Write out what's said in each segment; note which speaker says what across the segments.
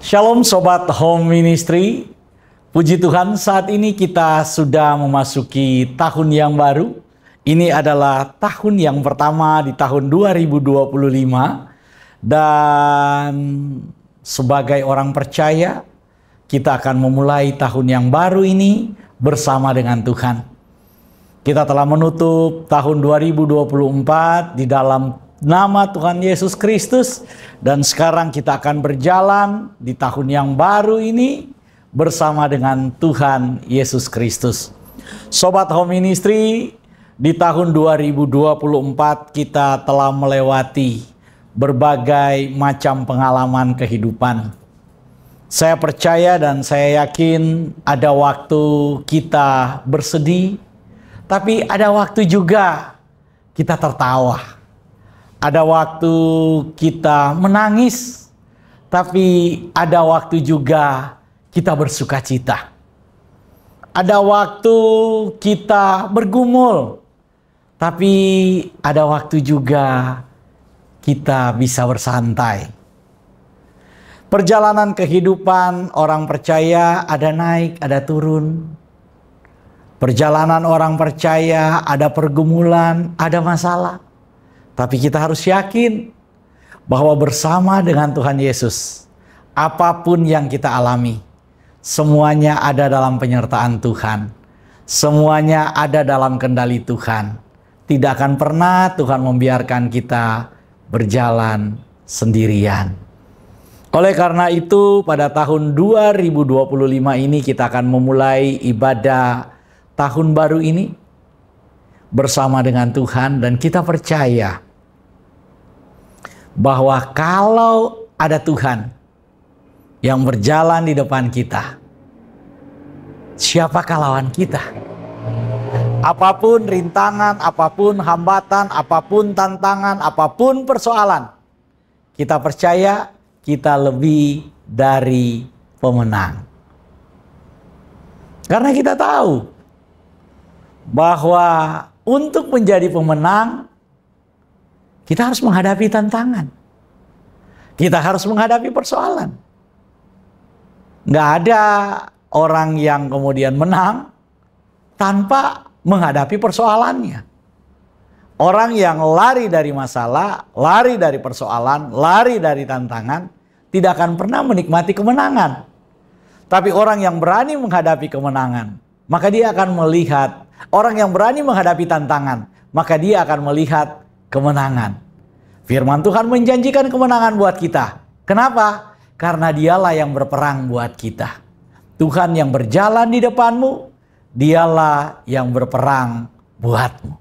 Speaker 1: Shalom Sobat Home Ministry. Puji Tuhan, saat ini kita sudah memasuki tahun yang baru. Ini adalah tahun yang pertama di tahun 2025. Dan sebagai orang percaya, kita akan memulai tahun yang baru ini bersama dengan Tuhan. Kita telah menutup tahun 2024 di dalam nama Tuhan Yesus Kristus, dan sekarang kita akan berjalan di tahun yang baru ini bersama dengan Tuhan Yesus Kristus. Sobat Home Ministry, di tahun 2024 kita telah melewati berbagai macam pengalaman kehidupan. Saya percaya dan saya yakin ada waktu kita bersedih, tapi ada waktu juga kita tertawa. Ada waktu kita menangis, tapi ada waktu juga kita bersuka cita. Ada waktu kita bergumul, tapi ada waktu juga kita bisa bersantai. Perjalanan kehidupan orang percaya ada naik, ada turun. Perjalanan orang percaya ada pergumulan, ada masalah. Tapi kita harus yakin bahwa bersama dengan Tuhan Yesus, apapun yang kita alami, semuanya ada dalam penyertaan Tuhan. Semuanya ada dalam kendali Tuhan. Tidak akan pernah Tuhan membiarkan kita berjalan sendirian. Oleh karena itu, pada tahun 2025 ini kita akan memulai ibadah tahun baru ini bersama dengan Tuhan, dan kita percaya bahwa kalau ada Tuhan yang berjalan di depan kita, siapakah lawan kita? Apapun rintangan, apapun hambatan, apapun tantangan, apapun persoalan, kita percaya kita lebih dari pemenang. Karena kita tahu bahwa untuk menjadi pemenang, kita harus menghadapi tantangan. Kita harus menghadapi persoalan. Nggak ada orang yang kemudian menang tanpa menghadapi persoalannya. Orang yang lari dari masalah, lari dari persoalan, lari dari tantangan, tidak akan pernah menikmati kemenangan. Tapi orang yang berani menghadapi kemenangan, maka dia akan melihat. Orang yang berani menghadapi tantangan, maka dia akan melihat kemenangan. Firman Tuhan menjanjikan kemenangan buat kita. Kenapa? Karena dialah yang berperang buat kita. Tuhan yang berjalan di depanmu, dialah yang berperang buatmu.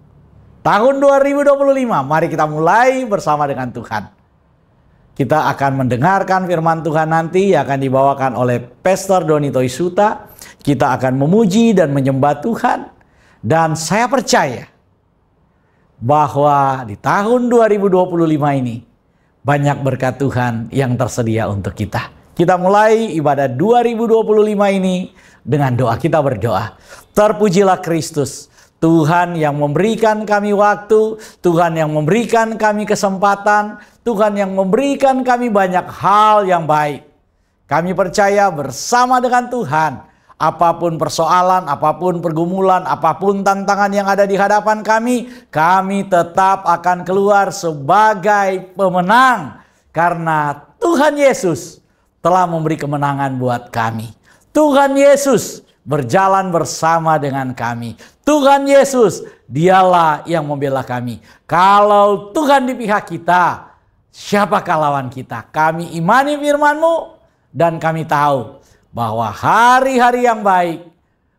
Speaker 1: Tahun 2025, mari kita mulai bersama dengan Tuhan. Kita akan mendengarkan firman Tuhan nanti yang akan dibawakan oleh Pastor Doni Toisuta. Kita akan memuji dan menyembah Tuhan. Dan saya percaya bahwa di tahun 2025 ini banyak berkat Tuhan yang tersedia untuk kita. Kita mulai ibadah 2025 ini dengan doa. Kita berdoa. Terpujilah Kristus, Tuhan yang memberikan kami waktu, Tuhan yang memberikan kami kesempatan, Tuhan yang memberikan kami banyak hal yang baik. Kami percaya bersama dengan Tuhan, apapun persoalan, apapun pergumulan, apapun tantangan yang ada di hadapan kami tetap akan keluar sebagai pemenang. Karena Tuhan Yesus telah memberi kemenangan buat kami. Tuhan Yesus berjalan bersama dengan kami. Tuhan Yesus, dialah yang membela kami. Kalau Tuhan di pihak kita, siapakah lawan kita? Kami imani firman-Mu, dan kami tahu bahwa hari-hari yang baik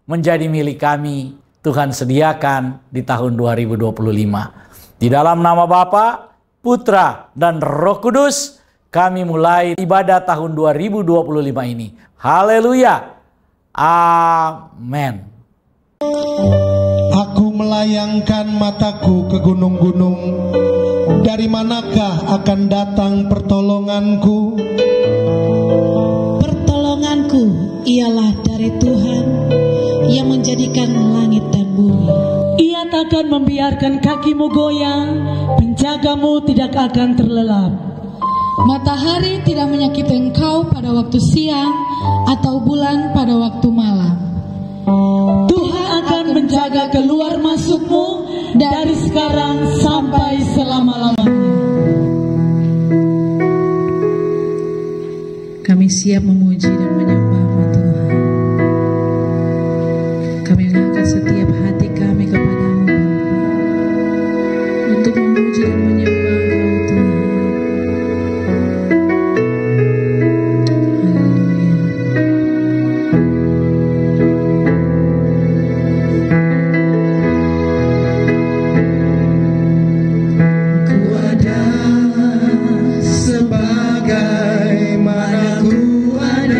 Speaker 1: menjadi milik kami. Tuhan sediakan di tahun 2025. Di dalam nama Bapa, Putra, dan Roh Kudus, kami mulai ibadah tahun 2025 ini. Haleluya. Amin.
Speaker 2: Aku melayangkan mataku ke gunung-gunung. Dari manakah akan datang pertolonganku?
Speaker 3: Pertolonganku ialah dari Tuhan yang menjadikan langit dan bumi. Ia takkan membiarkan kakimu goyang, penjagamu tidak akan terlelap. Matahari tidak menyakiti engkau pada waktu siang, atau bulan pada waktu malam. Tuhan akan menjaga keluar masukmu dari sekarang sampai selama-lamanya. Kami siap memuji dan menyembah-Mu Tuhan. Kami mengangkat setiap hati kami kepada-Mu Bapa, untuk memuji dan menyembah Engkau Tuhan.
Speaker 2: Sebagaimana ku ada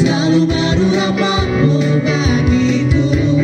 Speaker 4: Selalu baru rahmat-Mu bagiku.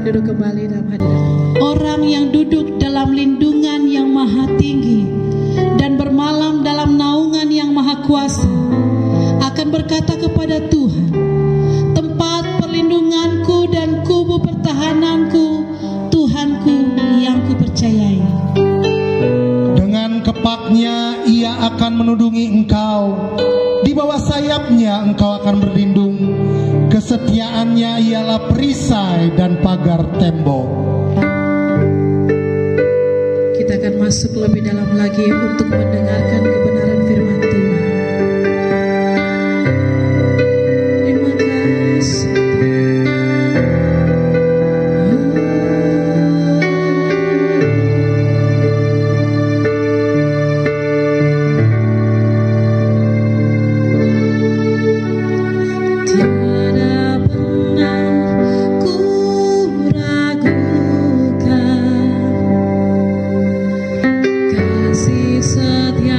Speaker 3: duduk kembali dalam hadirat. Orang yang duduk dalam lindungan yang maha tinggi dan bermalam dalam naungan yang maha kuasa akan berkata kepada Tuhan, tempat perlindunganku dan kubu pertahananku, Tuhanku yang kupercayai.
Speaker 2: Dengan kepaknya ia akan menudungi engkau, di bawah sayapnya engkau akan berlindung. Kesetiaannya ialah perisai dan pagar tembok.
Speaker 3: Kita akan masuk lebih dalam lagi untuk mendengarkan kebenaran firman Tuhan. Terima kasih.
Speaker 4: Setia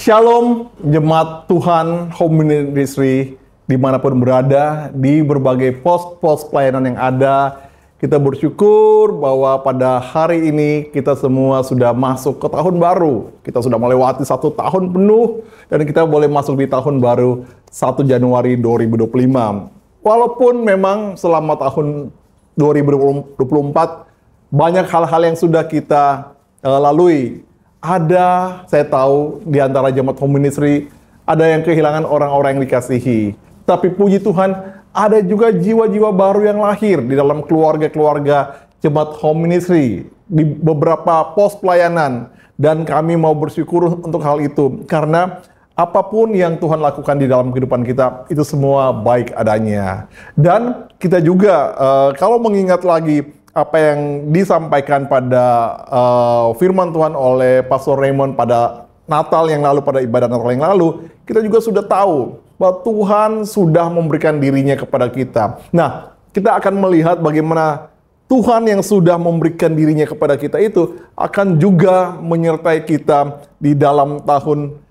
Speaker 4: Shalom jemaat Tuhan Home Ministry dimanapun berada, di berbagai pos-pos pelayanan yang ada. Kita bersyukur bahwa pada hari ini kita semua sudah masuk ke tahun baru. Kita sudah melewati 1 tahun penuh dan kita boleh masuk di tahun baru 1 Januari 2025. Walaupun memang selama tahun 2024 banyak hal-hal yang sudah kita lalui. Ada, saya tahu, di antara jemaat Home Ministry, ada yang kehilangan orang-orang yang dikasihi. Tapi puji Tuhan, ada juga jiwa-jiwa baru yang lahir di dalam keluarga-keluarga jemaat Home Ministry, di beberapa pos pelayanan. Dan kami mau bersyukur untuk hal itu. Karena apapun yang Tuhan lakukan di dalam kehidupan kita, itu semua baik adanya. Dan kita juga, kalau mengingat lagi apa yang disampaikan pada firman Tuhan oleh Pastor Raymond pada Natal yang lalu, pada ibadah Natal yang lalu, kita juga sudah tahu bahwa Tuhan sudah memberikan dirinya kepada kita. Nah, kita akan melihat bagaimana Tuhan yang sudah memberikan dirinya kepada kita itu akan juga menyertai kita di dalam tahun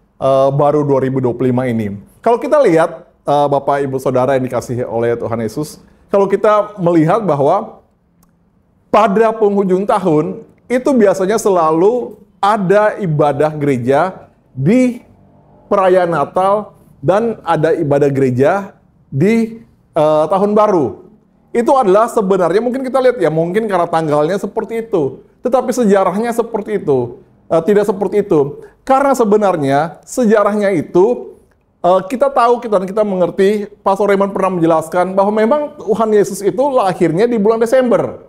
Speaker 4: baru 2025 ini. Kalau kita lihat, Bapak Ibu Saudara yang dikasihi oleh Tuhan Yesus, kalau kita melihat bahwa pada penghujung tahun, itu biasanya selalu ada ibadah gereja di perayaan Natal dan ada ibadah gereja di tahun baru. Itu adalah sebenarnya, mungkin kita lihat ya, mungkin karena tanggalnya seperti itu. Tetapi sejarahnya seperti itu. Tidak seperti itu. Karena sebenarnya sejarahnya itu, kita tahu, kita mengerti, Pastor Raymond pernah menjelaskan bahwa memang Tuhan Yesus itu lahirnya di bulan Desember.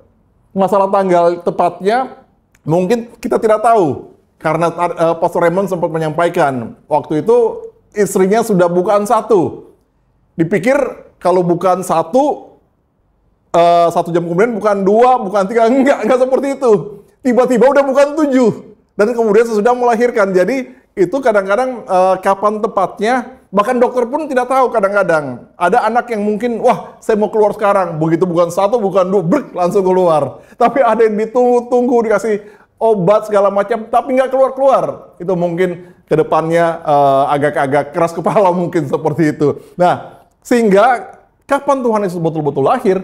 Speaker 4: Masalah tanggal tepatnya mungkin kita tidak tahu. Karena Pastor Raymond sempat menyampaikan, waktu itu istrinya sudah bukan 1. Dipikir kalau bukan 1 jam kemudian bukan 2, bukan 3, enggak seperti itu. Tiba-tiba udah bukan 7. Dan kemudian sesudah melahirkan. Jadi itu kadang-kadang kapan tepatnya, bahkan dokter pun tidak tahu kadang-kadang. Ada anak yang mungkin, wah saya mau keluar sekarang. Begitu bukan 1, bukan 2, brek, langsung keluar. Tapi ada yang ditunggu-tunggu, dikasih obat segala macam, tapi nggak keluar-keluar. Itu mungkin ke depannya agak-agak keras kepala mungkin seperti itu. Nah, sehingga kapan Tuhan Yesus betul-betul lahir,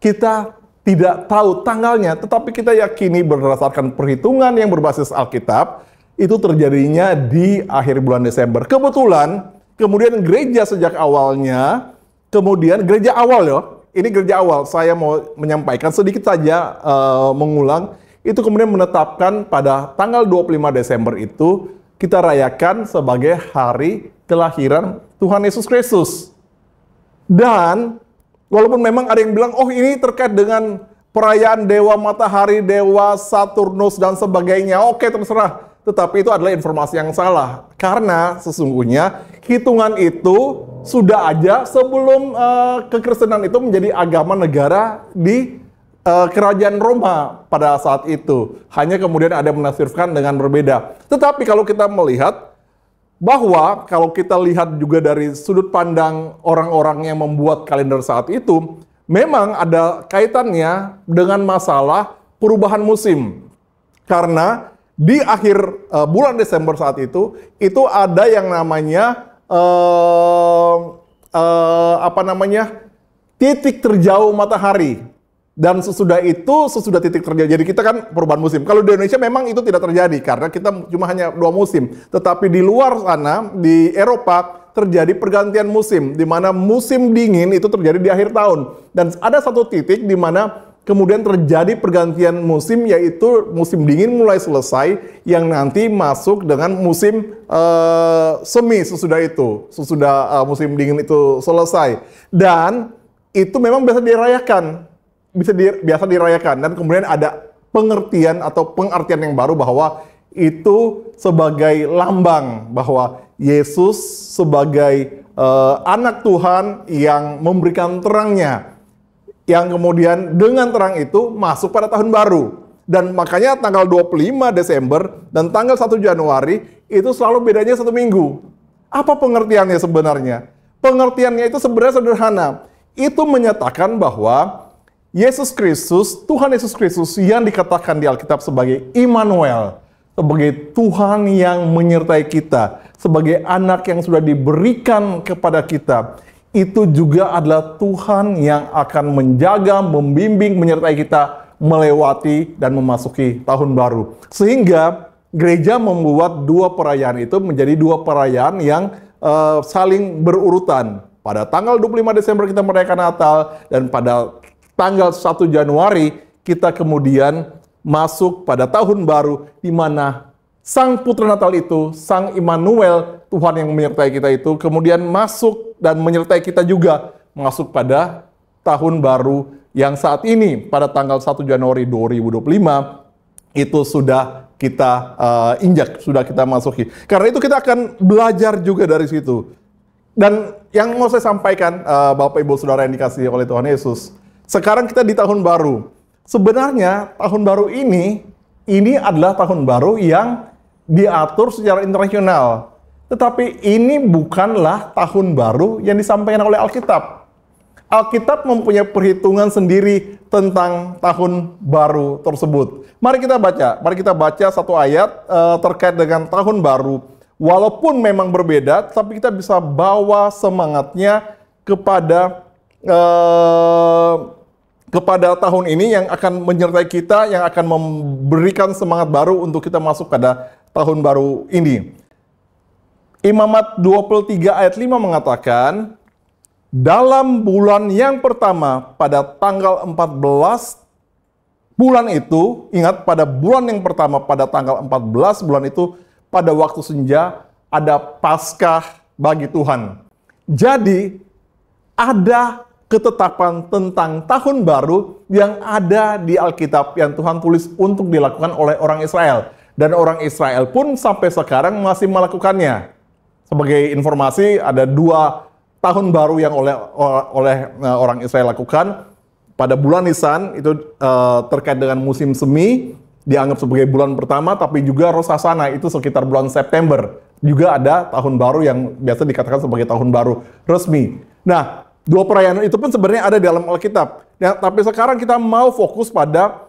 Speaker 4: kita tidak tahu tanggalnya, tetapi kita yakini berdasarkan perhitungan yang berbasis Alkitab, itu terjadinya di akhir bulan Desember. Kebetulan, kemudian gereja sejak awalnya, kemudian gereja awal ya, ini gereja awal, saya mau menyampaikan sedikit saja, mengulang, itu kemudian menetapkan pada tanggal 25 Desember itu, kita rayakan sebagai hari kelahiran Tuhan Yesus Kristus. Dan walaupun memang ada yang bilang, oh ini terkait dengan perayaan Dewa Matahari, Dewa Saturnus, dan sebagainya. Oke, terserah. Tetapi itu adalah informasi yang salah. Karena sesungguhnya hitungan itu sudah aja sebelum kekristenan itu menjadi agama negara di kerajaan Roma pada saat itu. Hanya kemudian ada yang menafsirkan dengan berbeda. Tetapi kalau kita melihat bahwa kalau kita lihat juga dari sudut pandang orang-orang yang membuat kalender saat itu, memang ada kaitannya dengan masalah perubahan musim. Karena di akhir bulan Desember saat itu ada yang namanya titik terjauh matahari. Dan sesudah titik terjauh. Jadi kita kan perubahan musim. Kalau di Indonesia memang itu tidak terjadi karena kita cuma hanya 2 musim. Tetapi di luar sana, di Eropa terjadi pergantian musim, di mana musim dingin itu terjadi di akhir tahun. Dan ada satu titik di mana kemudian terjadi pergantian musim, yaitu musim dingin mulai selesai, yang nanti masuk dengan musim semi sesudah itu, sesudah musim dingin itu selesai. Dan itu memang biasa dirayakan, biasa dirayakan. Dan kemudian ada pengertian atau pengertian yang baru bahwa itu sebagai lambang bahwa Yesus sebagai anak Tuhan yang memberikan terangnya, yang kemudian dengan terang itu masuk pada tahun baru. Dan makanya tanggal 25 Desember dan tanggal 1 Januari itu selalu bedanya 1 minggu. Apa pengertiannya sebenarnya? Pengertiannya itu sebenarnya sederhana. Itu menyatakan bahwa Yesus Kristus, Tuhan Yesus Kristus yang dikatakan di Alkitab sebagai Immanuel, sebagai Tuhan yang menyertai kita, sebagai anak yang sudah diberikan kepada kita, itu juga adalah Tuhan yang akan menjaga, membimbing, menyertai kita melewati dan memasuki tahun baru. Sehingga gereja membuat dua perayaan itu menjadi dua perayaan yang saling berurutan. Pada tanggal 25 Desember kita merayakan Natal, dan pada tanggal 1 Januari kita kemudian masuk pada tahun baru, di mana Sang Putra Natal itu, Sang Immanuel, Tuhan yang menyertai kita itu, kemudian masuk dan menyertai kita juga masuk pada tahun baru yang saat ini pada tanggal 1 Januari 2025 itu sudah kita injak, sudah kita masuki. Karena itu kita akan belajar juga dari situ. Dan yang mau saya sampaikan, Bapak Ibu Saudara yang dikasihi oleh Tuhan Yesus, sekarang kita di tahun baru. Sebenarnya tahun baru ini adalah tahun baru yang diatur secara internasional. Tetapi ini bukanlah tahun baru yang disampaikan oleh Alkitab. Alkitab mempunyai perhitungan sendiri tentang tahun baru tersebut. Mari kita baca satu ayat terkait dengan tahun baru. Walaupun memang berbeda, tapi kita bisa bawa semangatnya kepada tahun ini yang akan menyertai kita, yang akan memberikan semangat baru untuk kita masuk pada tahun baru ini. Imamat 23 ayat 5 mengatakan, dalam bulan yang pertama pada tanggal 14 bulan itu, ingat pada bulan yang pertama pada tanggal 14 bulan itu, pada waktu senja ada Paskah bagi Tuhan. Jadi ada ketetapan tentang tahun baru yang ada di Alkitab yang Tuhan tulis untuk dilakukan oleh orang Israel. Dan orang Israel pun sampai sekarang masih melakukannya. Sebagai informasi, ada 2 tahun baru yang oleh orang Israel lakukan. Pada bulan Nisan, itu terkait dengan musim semi, dianggap sebagai bulan pertama, tapi juga Rosh Hashanah itu sekitar bulan September. Juga ada tahun baru yang biasa dikatakan sebagai tahun baru resmi. Nah, 2 perayaan itu pun sebenarnya ada di dalam Alkitab. Ya, tapi sekarang kita mau fokus pada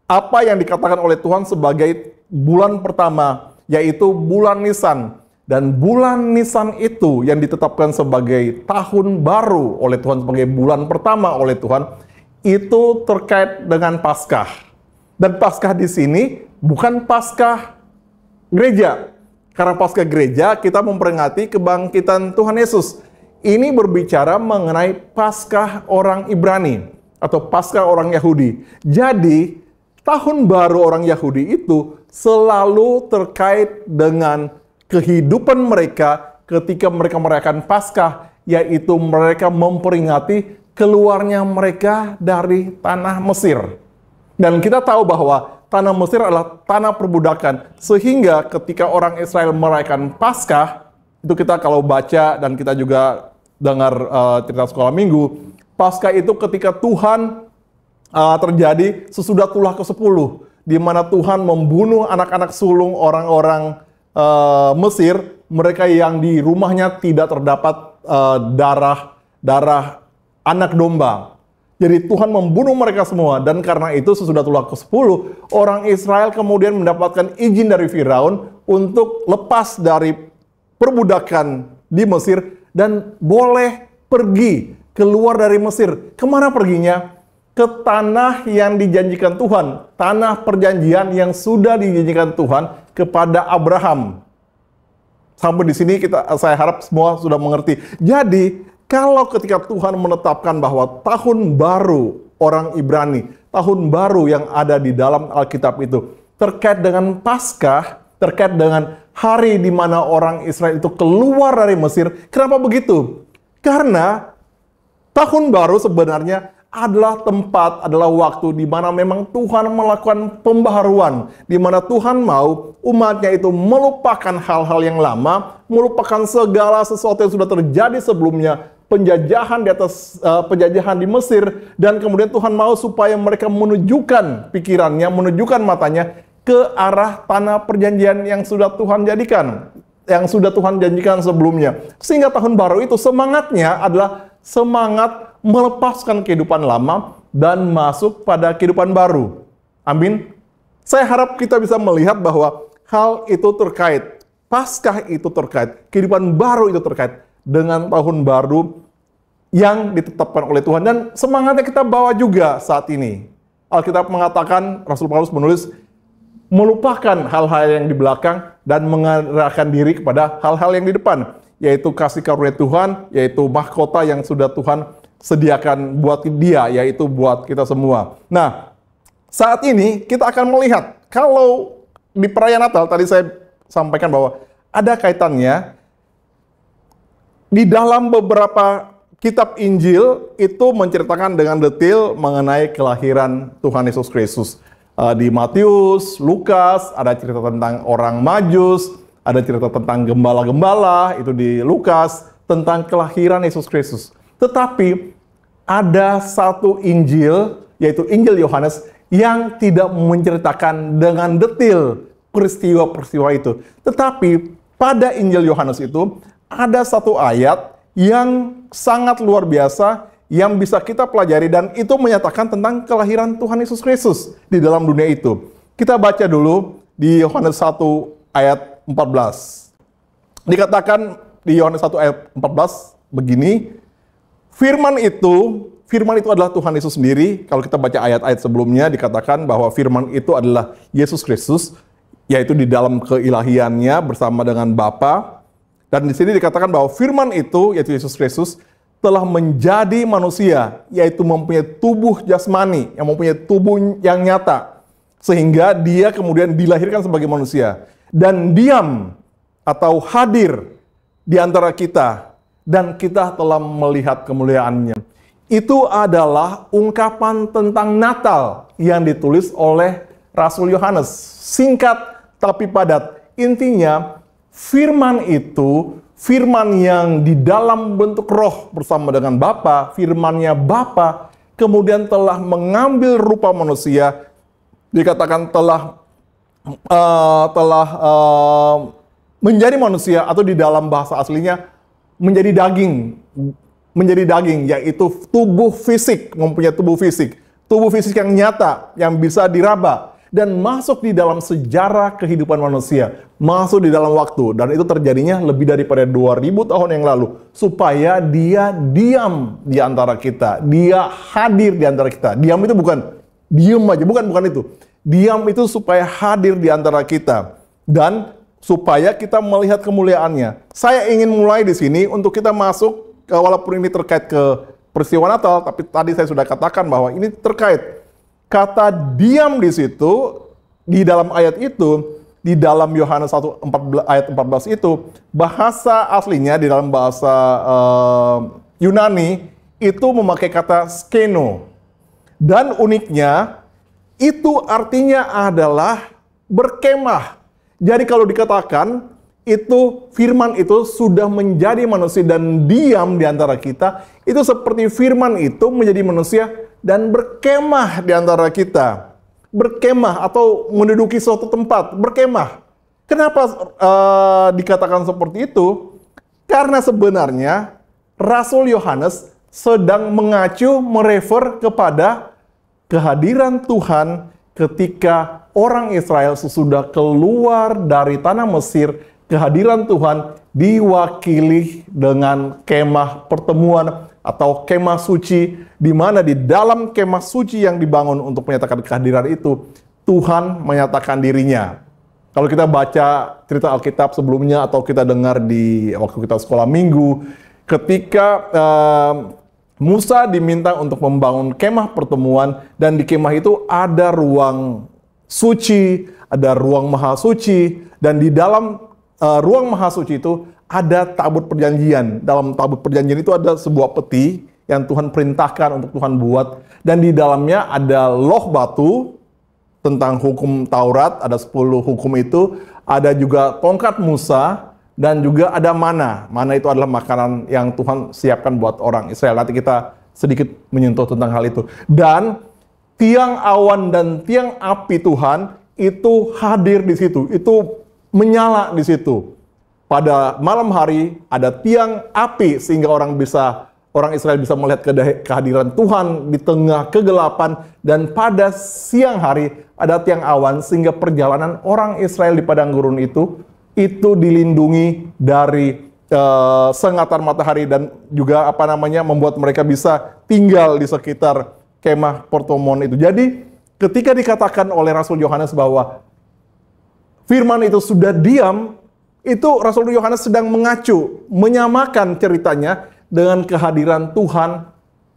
Speaker 4: apa yang dikatakan oleh Tuhan sebagai bulan pertama, yaitu bulan Nisan. Dan bulan Nisan itu yang ditetapkan sebagai tahun baru oleh Tuhan, sebagai bulan pertama oleh Tuhan, itu terkait dengan Paskah. Dan Paskah di sini bukan Paskah gereja. Karena Paskah gereja kita memperingati kebangkitan Tuhan Yesus. Ini berbicara mengenai Paskah orang Ibrani atau Paskah orang Yahudi. Jadi tahun baru orang Yahudi itu selalu terkait dengan kehidupan mereka ketika mereka merayakan Paskah, yaitu mereka memperingati keluarnya mereka dari tanah Mesir. Dan kita tahu bahwa tanah Mesir adalah tanah perbudakan. Sehingga ketika orang Israel merayakan Paskah, itu kita kalau baca dan kita juga dengar cerita sekolah minggu, Paskah itu ketika Tuhan terjadi sesudah tulah ke-10, di mana Tuhan membunuh anak-anak sulung orang-orang Mesir, mereka yang di rumahnya tidak terdapat darah anak domba. Jadi Tuhan membunuh mereka semua, dan karena itu sesudah tulah ke-10, orang Israel kemudian mendapatkan izin dari Firaun untuk lepas dari perbudakan di Mesir dan boleh pergi keluar dari Mesir. Kemana perginya? Ke tanah yang dijanjikan Tuhan, tanah perjanjian yang sudah dijanjikan Tuhan kepada Abraham. Sampai di sini saya harap semua sudah mengerti. Jadi kalau ketika Tuhan menetapkan bahwa tahun baru orang Ibrani, tahun baru yang ada di dalam Alkitab itu terkait dengan Paskah, terkait dengan hari di mana orang Israel itu keluar dari Mesir. Kenapa begitu? Karena tahun baru sebenarnya adalah tempat, adalah waktu di mana memang Tuhan melakukan pembaharuan, di mana Tuhan mau umatnya itu melupakan hal-hal yang lama, melupakan segala sesuatu yang sudah terjadi sebelumnya, penjajahan di atas penjajahan di Mesir, dan kemudian Tuhan mau supaya mereka menunjukkan pikirannya, menunjukkan matanya ke arah tanah perjanjian yang sudah Tuhan jadikan, yang sudah Tuhan janjikan sebelumnya. Sehingga tahun baru itu semangatnya adalah semangat melepaskan kehidupan lama dan masuk pada kehidupan baru. Amin. Saya harap kita bisa melihat bahwa hal itu terkait. Paskah itu terkait, kehidupan baru itu terkait dengan tahun baru yang ditetapkan oleh Tuhan. Dan semangatnya kita bawa juga saat ini. Alkitab mengatakan, Rasul Paulus menulis, melupakan hal-hal yang di belakang dan mengarahkan diri kepada hal-hal yang di depan, yaitu kasih karunia Tuhan, yaitu mahkota yang sudah Tuhan sediakan buat dia, yaitu buat kita semua. Nah, saat ini kita akan melihat, kalau di perayaan Natal, tadi saya sampaikan bahwa ada kaitannya di dalam beberapa kitab Injil itu menceritakan dengan detail mengenai kelahiran Tuhan Yesus Kristus. Di Matius, Lukas, ada cerita tentang orang Majus, ada cerita tentang gembala-gembala, itu di Lukas, tentang kelahiran Yesus Kristus. Tetapi ada satu Injil, yaitu Injil Yohanes, yang tidak menceritakan dengan detail peristiwa-peristiwa itu. Tetapi pada Injil Yohanes itu ada satu ayat yang sangat luar biasa yang bisa kita pelajari, dan itu menyatakan tentang kelahiran Tuhan Yesus Kristus di dalam dunia itu. Kita baca dulu di Yohanes 1 ayat 14. Dikatakan di Yohanes 1 ayat 14 begini, firman itu adalah Tuhan Yesus sendiri. Kalau kita baca ayat-ayat sebelumnya dikatakan bahwa firman itu adalah Yesus Kristus, yaitu di dalam keilahiannya bersama dengan Bapa. Dan di sini dikatakan bahwa firman itu, yaitu Yesus Kristus, telah menjadi manusia, yaitu mempunyai tubuh jasmani, yang mempunyai tubuh yang nyata, sehingga dia kemudian dilahirkan sebagai manusia, dan diam atau hadir di antara kita, dan kita telah melihat kemuliaannya. Itu adalah ungkapan tentang Natal yang ditulis oleh Rasul Yohanes. Singkat tapi padat. Intinya, firman itu, firman yang di dalam bentuk roh bersama dengan Bapa, firman-Nya Bapa, kemudian telah mengambil rupa manusia, dikatakan telah menjadi manusia, atau di dalam bahasa aslinya menjadi daging, yaitu tubuh fisik, mempunyai tubuh fisik yang nyata, yang bisa diraba, dan masuk di dalam sejarah kehidupan manusia, masuk di dalam waktu, dan itu terjadinya lebih daripada 2000 tahun yang lalu, supaya dia diam di antara kita, dia hadir di antara kita. Diam itu bukan diam aja, bukan itu. Diam itu supaya hadir di antara kita, dan supaya kita melihat kemuliaannya. Saya ingin mulai di sini untuk kita masuk, walaupun ini terkait ke peristiwa Natal, tapi tadi saya sudah katakan bahwa ini terkait. Kata diam di situ, di dalam ayat itu, di dalam Yohanes 1 ayat 14 itu, bahasa aslinya di dalam bahasa Yunani itu memakai kata skeno. Dan uniknya, itu artinya adalah berkemah. Jadi kalau dikatakan, itu firman itu sudah menjadi manusia dan diam di antara kita, itu seperti firman itu menjadi manusia dan berkemah di antara kita. Berkemah atau menduduki suatu tempat, berkemah. Kenapa dikatakan seperti itu? Karena sebenarnya Rasul Yohanes sedang mengacu, merefer kepada kehadiran Tuhan ketika orang Israel sesudah keluar dari tanah Mesir. Kehadiran Tuhan diwakili dengan kemah pertemuan atau kemah suci, di mana di dalam kemah suci yang dibangun untuk menyatakan kehadiran itu, Tuhan menyatakan dirinya. Kalau kita baca cerita Alkitab sebelumnya atau kita dengar di waktu kita sekolah minggu, ketika Musa diminta untuk membangun kemah pertemuan, dan di kemah itu ada ruang suci, ada ruang maha suci, dan di dalam ruang maha suci itu ada tabut perjanjian. Dalam tabut perjanjian itu ada sebuah peti yang Tuhan perintahkan untuk Tuhan buat, dan di dalamnya ada loh batu tentang hukum Taurat, ada 10 hukum itu, ada juga tongkat Musa, dan juga ada mana. Mana itu adalah makanan yang Tuhan siapkan buat orang Israel. Nanti kita sedikit menyentuh tentang hal itu. Dan tiang awan dan tiang api Tuhan itu hadir di situ, itu menyala di situ. Pada malam hari ada tiang api sehingga orang Israel bisa melihat kehadiran Tuhan di tengah kegelapan, dan pada siang hari ada tiang awan sehingga perjalanan orang Israel di padang gurun itu itu dilindungi dari sengatan matahari dan juga membuat mereka bisa tinggal di sekitar kemah pertemuan itu. Jadi ketika dikatakan oleh Rasul Yohanes bahwa firman itu sudah diam, itu Rasul Yohanes sedang mengacu, menyamakan ceritanya dengan kehadiran Tuhan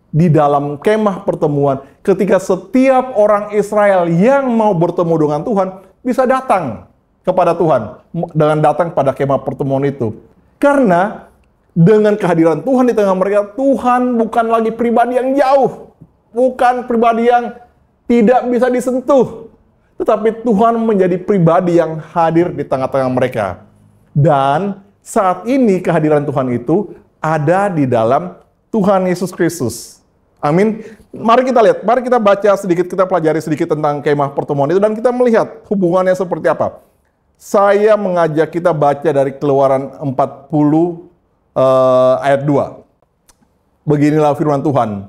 Speaker 4: di dalam kemah pertemuan. Ketika setiap orang Israel yang mau bertemu dengan Tuhan bisa datang kepada Tuhan dengan datang pada kemah pertemuan itu. Karena dengan kehadiran Tuhan di tengah mereka, Tuhan bukan lagi pribadi yang jauh, bukan pribadi yang tidak bisa disentuh, tetapi Tuhan menjadi pribadi yang hadir di tengah-tengah mereka. Dan saat ini kehadiran Tuhan itu ada di dalam Tuhan Yesus Kristus. Amin. Mari kita lihat, mari kita baca sedikit, kita pelajari sedikit tentang kemah pertemuan itu dan kita melihat hubungannya seperti apa. Saya mengajak kita baca dari Keluaran 40 ayat 2. Beginilah firman Tuhan.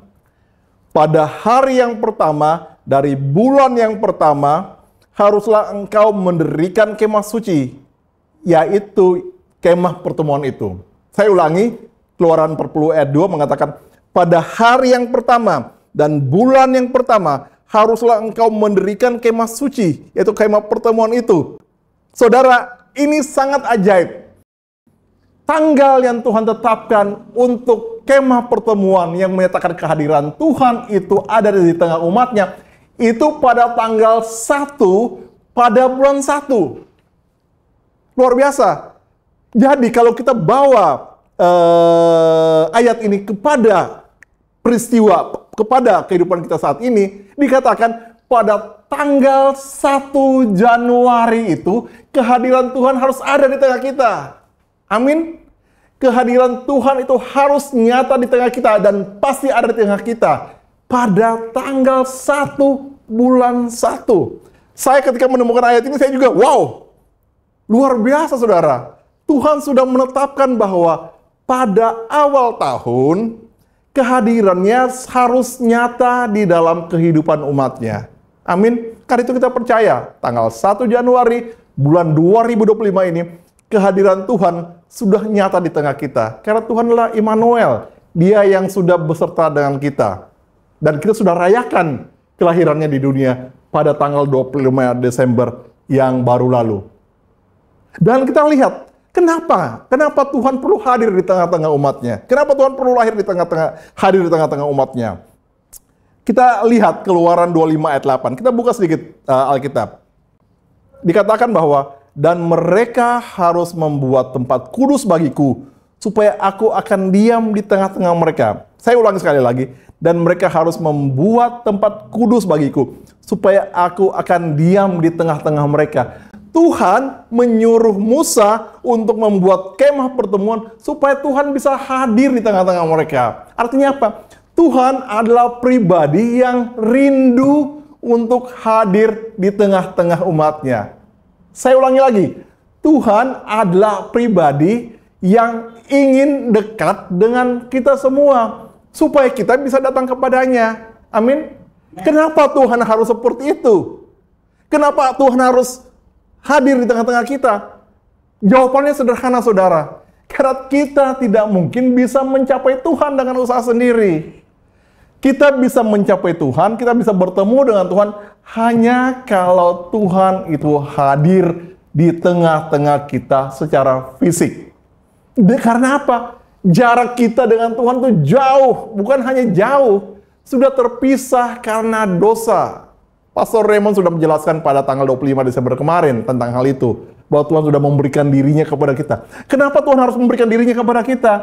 Speaker 4: Pada hari yang pertama dari bulan yang pertama haruslah engkau mendirikan kemah suci, yaitu kemah pertemuan itu. Saya ulangi, Keluaran 40 ayat 2 mengatakan, pada hari yang pertama dan bulan yang pertama haruslah engkau mendirikan kemah suci, yaitu kemah pertemuan itu. Saudara, ini sangat ajaib. Tanggal yang Tuhan tetapkan untuk kemah pertemuan yang menyatakan kehadiran Tuhan itu ada di tengah umatnya, itu pada tanggal 1 pada bulan 1. Luar biasa. Jadi kalau kita bawa ayat ini kepada peristiwa, kepada kehidupan kita saat ini, dikatakan pada tanggal 1 Januari itu kehadiran Tuhan harus ada di tengah kita. Amin. Kehadiran Tuhan itu harus nyata di tengah kita dan pasti ada di tengah kita pada tanggal 1 bulan 1. Saya ketika menemukan ayat ini saya juga wow. Luar biasa saudara. Tuhan sudah menetapkan bahwa pada awal tahun kehadirannya harus nyata di dalam kehidupan umatnya. Amin. Karena itu kita percaya tanggal 1 Januari bulan 2025 ini kehadiran Tuhan sudah nyata di tengah kita. Karena Tuhan adalah Immanuel. Dia yang sudah beserta dengan kita. Dan kita sudah rayakan kelahirannya di dunia pada tanggal 25 Desember yang baru lalu. Dan kita lihat, kenapa? Kenapa Tuhan perlu hadir di tengah-tengah umatnya? Kenapa Tuhan perlu hadir di tengah-tengah umatnya? Kita lihat Keluaran 25 ayat 8. Kita buka sedikit Alkitab. Dikatakan bahwa, dan mereka harus membuat tempat kudus bagiku, supaya aku akan diam di tengah-tengah mereka. Saya ulangi sekali lagi. Dan mereka harus membuat tempat kudus bagiku, supaya aku akan diam di tengah-tengah mereka. Tuhan menyuruh Musa untuk membuat kemah pertemuan, supaya Tuhan bisa hadir di tengah-tengah mereka. Artinya apa? Tuhan adalah pribadi yang rindu untuk hadir di tengah-tengah umatnya. Saya ulangi lagi. Tuhan adalah pribadi yang ingin dekat dengan kita semua, supaya kita bisa datang kepadanya. Amin. Kenapa Tuhan harus seperti itu? Kenapa Tuhan harus hadir di tengah-tengah kita? Jawabannya sederhana saudara. Karena kita tidak mungkin bisa mencapai Tuhan dengan usaha sendiri. Kita bisa mencapai Tuhan, kita bisa bertemu dengan Tuhan hanya kalau Tuhan itu hadir di tengah-tengah kita secara fisik. Karena apa? Jarak kita dengan Tuhan itu jauh, bukan hanya jauh, sudah terpisah karena dosa. Pastor Raymond sudah menjelaskan pada tanggal 25 Desember kemarin tentang hal itu, bahwa Tuhan sudah memberikan dirinya kepada kita. Kenapa Tuhan harus memberikan dirinya kepada kita?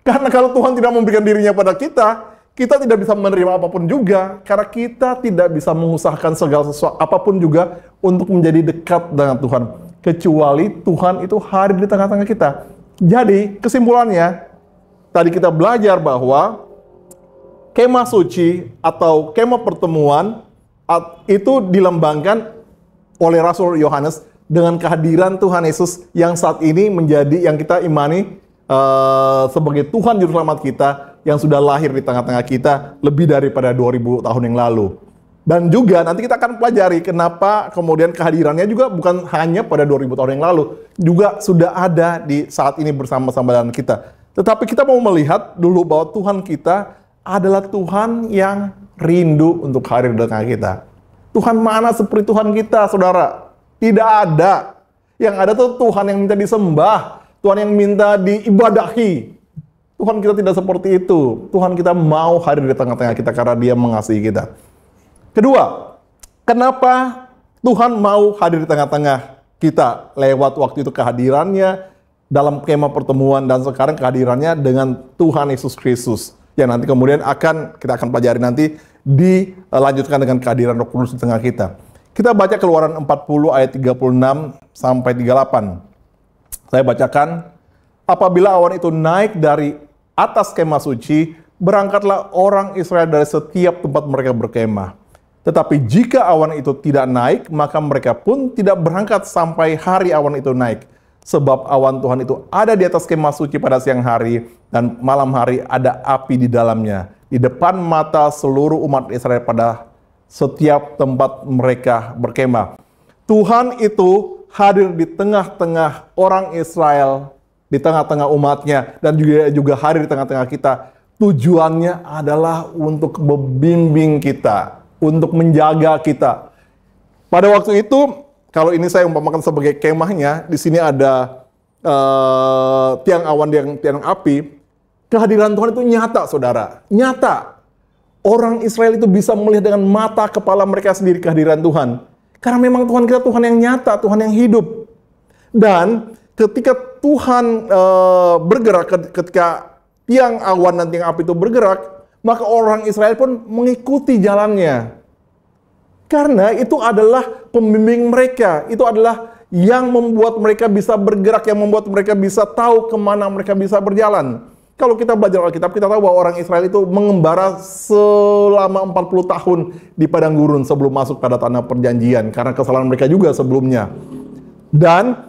Speaker 4: Karena kalau Tuhan tidak memberikan dirinya kepada kita, kita tidak bisa menerima apapun juga, karena kita tidak bisa mengusahakan segala sesuatu apapun juga untuk menjadi dekat dengan Tuhan, kecuali Tuhan itu hadir di tengah-tengah kita. Jadi kesimpulannya, tadi kita belajar bahwa kemah suci atau kemah pertemuan itu dilambangkan oleh Rasul Yohanes dengan kehadiran Tuhan Yesus yang saat ini menjadi yang kita imani sebagai Tuhan Juru Selamat kita yang sudah lahir di tengah-tengah kita lebih daripada 2000 tahun yang lalu. Dan juga nanti kita akan pelajari kenapa kemudian kehadirannya juga bukan hanya pada 2000 tahun yang lalu, juga sudah ada di saat ini bersama-sama dengan kita. Tetapi kita mau melihat dulu bahwa Tuhan kita adalah Tuhan yang rindu untuk hadir di tengah kita. Tuhan mana seperti Tuhan kita, saudara? Tidak ada. Yang ada tuh Tuhan yang minta disembah, Tuhan yang minta diibadahi. Tuhan kita tidak seperti itu. Tuhan kita mau hadir di tengah-tengah kita karena Dia mengasihi kita. Kedua, kenapa Tuhan mau hadir di tengah-tengah kita lewat waktu itu kehadirannya dalam kemah pertemuan dan sekarang kehadirannya dengan Tuhan Yesus Kristus yang nanti kemudian kita akan pelajari nanti dilanjutkan dengan kehadiran Roh Kudus di tengah kita. Kita baca Keluaran 40 ayat 36 sampai 38. Saya bacakan, apabila awan itu naik dari atas kemah suci, berangkatlah orang Israel dari setiap tempat mereka berkemah. Tetapi jika awan itu tidak naik, maka mereka pun tidak berangkat sampai hari awan itu naik. Sebab awan Tuhan itu ada di atas kemah suci pada siang hari, dan malam hari ada api di dalamnya, di depan mata seluruh umat Israel pada setiap tempat mereka berkemah. Tuhan itu hadir di tengah-tengah orang Israel, di tengah-tengah umatnya, dan juga hadir di tengah-tengah kita. Tujuannya adalah untuk membimbing kita, untuk menjaga kita. Pada waktu itu, kalau ini saya umpamakan sebagai kemahnya, di sini ada tiang awan, tiang api. Kehadiran Tuhan itu nyata, saudara. Nyata. Orang Israel itu bisa melihat dengan mata kepala mereka sendiri kehadiran Tuhan. Karena memang Tuhan kita Tuhan yang nyata, Tuhan yang hidup. Dan ketika Tuhan bergerak, ketika tiang awan dan tiang api itu bergerak, maka orang Israel pun mengikuti jalannya. Karena itu adalah pembimbing mereka. Itu adalah yang membuat mereka bisa bergerak, yang membuat mereka bisa tahu kemana mereka bisa berjalan. Kalau kita belajar Alkitab, kita tahu bahwa orang Israel itu mengembara selama 40 tahun di padang gurun sebelum masuk pada tanah perjanjian. Karena kesalahan mereka juga sebelumnya. Dan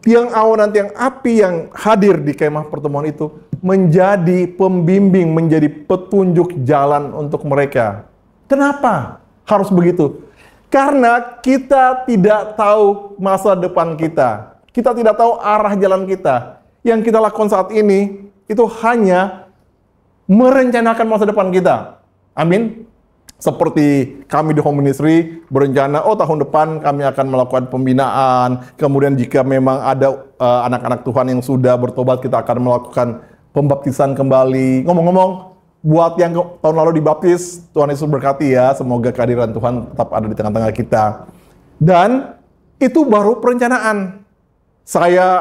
Speaker 4: tiang awan dan tiang api yang hadir di kemah pertemuan itu menjadi pembimbing, menjadi petunjuk jalan untuk mereka. Kenapa harus begitu? Karena kita tidak tahu masa depan kita. Kita tidak tahu arah jalan kita. Yang kita lakukan saat ini itu hanya merencanakan masa depan kita. Amin. Seperti kami di Home Ministry berencana, tahun depan kami akan melakukan pembinaan. Kemudian jika memang ada anak-anak Tuhan yang sudah bertobat, kita akan melakukan pembaptisan kembali. Ngomong-ngomong, buat yang tahun lalu dibaptis, Tuhan Yesus berkati ya. Semoga kehadiran Tuhan tetap ada di tengah-tengah kita. Dan itu baru perencanaan.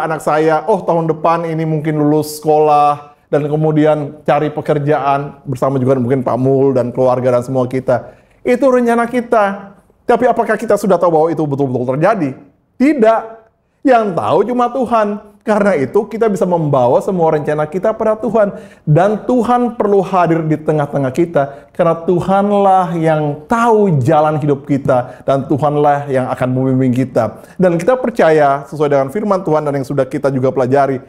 Speaker 4: Anak saya, tahun depan ini mungkin lulus sekolah, dan kemudian cari pekerjaan, bersama juga mungkin Pak Mul dan keluarga dan semua kita. Itu rencana kita. Tapi apakah kita sudah tahu bahwa itu betul-betul terjadi? Tidak. Yang tahu cuma Tuhan. Karena itu kita bisa membawa semua rencana kita pada Tuhan. Dan Tuhan perlu hadir di tengah-tengah kita. Karena Tuhanlah yang tahu jalan hidup kita. Dan Tuhanlah yang akan membimbing kita. Dan kita percaya sesuai dengan firman Tuhan dan yang sudah kita juga pelajari.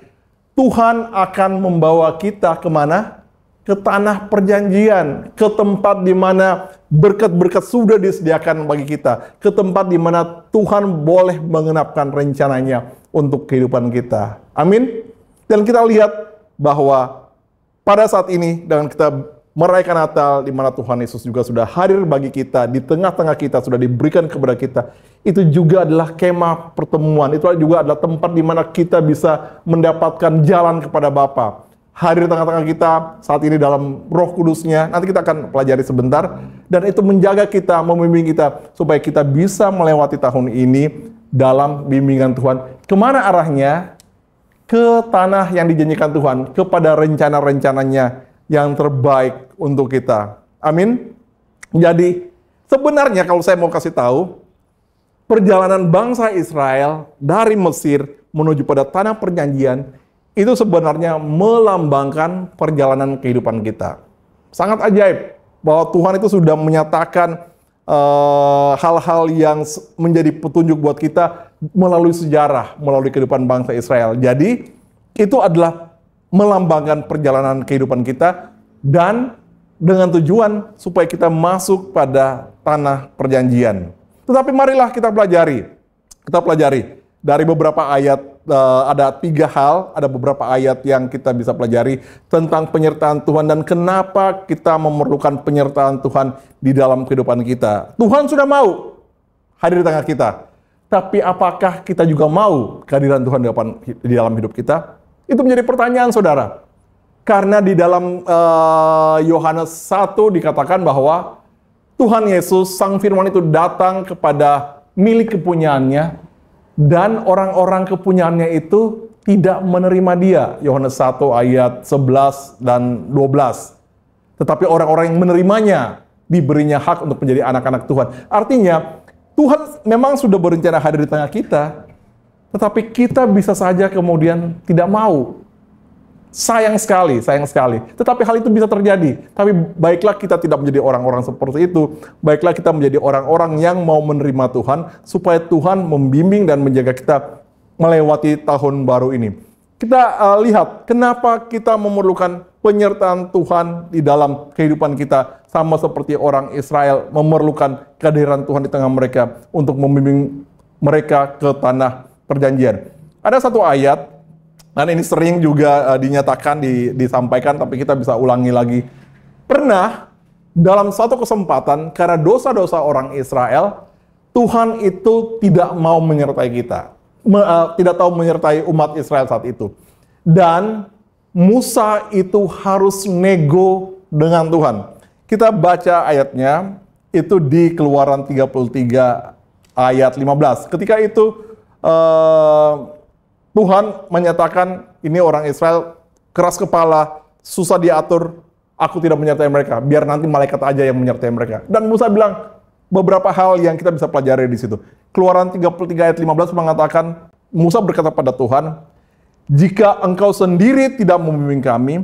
Speaker 4: Tuhan akan membawa kita kemana? Ke tanah perjanjian. Ke tempat di mana berkat-berkat sudah disediakan bagi kita. Ke tempat di mana Tuhan boleh mengenapkan rencananya untuk kehidupan kita. Amin. Dan kita lihat bahwa pada saat ini dengan kita merayakan Natal di mana Tuhan Yesus juga sudah hadir bagi kita, di tengah-tengah kita sudah diberikan kepada kita. Itu juga adalah kemah pertemuan. Itu juga adalah tempat di mana kita bisa mendapatkan jalan kepada Bapa. Hadir di tengah-tengah kita saat ini dalam Roh Kudusnya. Nanti kita akan pelajari sebentar. Dan itu menjaga kita, membimbing kita supaya kita bisa melewati tahun ini dalam bimbingan Tuhan. Kemana arahnya? Ke tanah yang dijanjikan Tuhan, kepada rencana-rencananya yang terbaik untuk kita. Amin. Jadi sebenarnya kalau saya mau kasih tahu, perjalanan bangsa Israel dari Mesir menuju pada tanah perjanjian itu sebenarnya melambangkan perjalanan kehidupan kita. Sangat ajaib bahwa Tuhan itu sudah menyatakan hal-hal yang menjadi petunjuk buat kita melalui sejarah, melalui kehidupan bangsa Israel. Jadi itu adalah melambangkan perjalanan kehidupan kita dan dengan tujuan supaya kita masuk pada tanah perjanjian. Tetapi marilah kita pelajari. Kita pelajari dari beberapa ayat, ada 3 hal, ada beberapa ayat yang kita bisa pelajari tentang penyertaan Tuhan dan kenapa kita memerlukan penyertaan Tuhan di dalam kehidupan kita. Tuhan sudah mau hadir di tengah kita, tapi apakah kita juga mau kehadiran Tuhan di dalam hidup kita? Itu menjadi pertanyaan, saudara. Karena di dalam Yohanes 1 dikatakan bahwa Tuhan Yesus, Sang Firman itu datang kepada milik kepunyaannya, dan orang-orang kepunyaannya itu tidak menerima dia. Yohanes 1 ayat 11 dan 12. Tetapi orang-orang yang menerimanya, diberinya hak untuk menjadi anak-anak Tuhan. Artinya, Tuhan memang sudah berencana hadir di tengah kita, tetapi kita bisa saja kemudian tidak mau. Sayang sekali, sayang sekali. Tetapi hal itu bisa terjadi. Tapi baiklah kita tidak menjadi orang-orang seperti itu. Baiklah kita menjadi orang-orang yang mau menerima Tuhan, supaya Tuhan membimbing dan menjaga kita melewati tahun baru ini. Kita lihat kenapa kita memerlukan penyertaan Tuhan di dalam kehidupan kita. Sama seperti orang Israel memerlukan kehadiran Tuhan di tengah mereka untuk membimbing mereka ke tanah perjanjian. Ada satu ayat, dan ini sering juga dinyatakan, disampaikan, tapi kita bisa ulangi lagi. Pernah dalam satu kesempatan, karena dosa-dosa orang Israel, Tuhan itu tidak mau menyertai kita. Tidak tahu menyertai umat Israel saat itu. Dan Musa itu harus nego dengan Tuhan. Kita baca ayatnya, itu di Keluaran 33 ayat 15. Ketika itu, Tuhan menyatakan, ini orang Israel keras kepala, susah diatur, aku tidak menyertai mereka, biar nanti malaikat aja yang menyertai mereka. Dan Musa bilang beberapa hal yang kita bisa pelajari di situ. Keluaran 33 ayat 15 mengatakan, Musa berkata pada Tuhan, jika engkau sendiri tidak membimbing kami,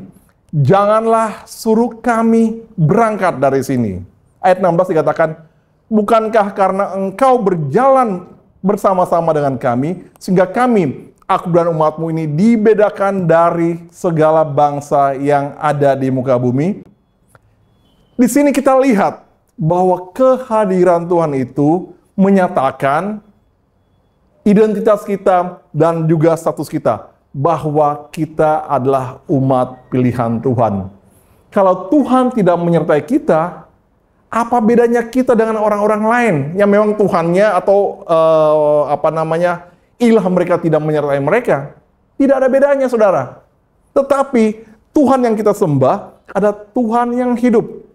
Speaker 4: janganlah suruh kami berangkat dari sini. Ayat 16 dikatakan, bukankah karena engkau berjalan bersama-sama dengan kami, sehingga kami, aku dan umatmu ini dibedakan dari segala bangsa yang ada di muka bumi. Di sini kita lihat bahwa kehadiran Tuhan itu menyatakan identitas kita dan juga status kita, bahwa kita adalah umat pilihan Tuhan. Kalau Tuhan tidak menyertai kita, apa bedanya kita dengan orang-orang lain yang memang Tuhannya atau ilah mereka tidak menyertai mereka? Tidak ada bedanya, saudara. Tetapi Tuhan yang kita sembah ada Tuhan yang hidup.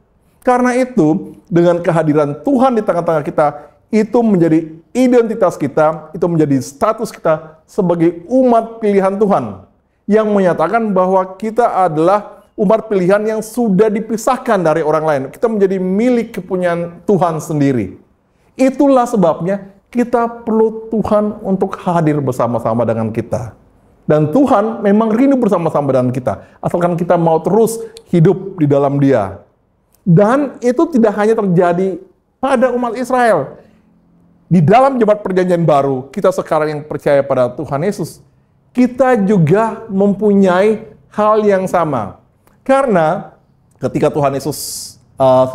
Speaker 4: Karena itu, dengan kehadiran Tuhan di tengah-tengah kita, itu menjadi identitas kita, itu menjadi status kita sebagai umat pilihan Tuhan, yang menyatakan bahwa kita adalah umat pilihan yang sudah dipisahkan dari orang lain. Kita menjadi milik kepunyaan Tuhan sendiri. Itulah sebabnya kita perlu Tuhan untuk hadir bersama-sama dengan kita. Dan Tuhan memang rindu bersama-sama dengan kita, asalkan kita mau terus hidup di dalam Dia. Dan itu tidak hanya terjadi pada umat Israel. Di dalam jemaat perjanjian baru, kita sekarang yang percaya pada Tuhan Yesus, kita juga mempunyai hal yang sama. Karena ketika Tuhan Yesus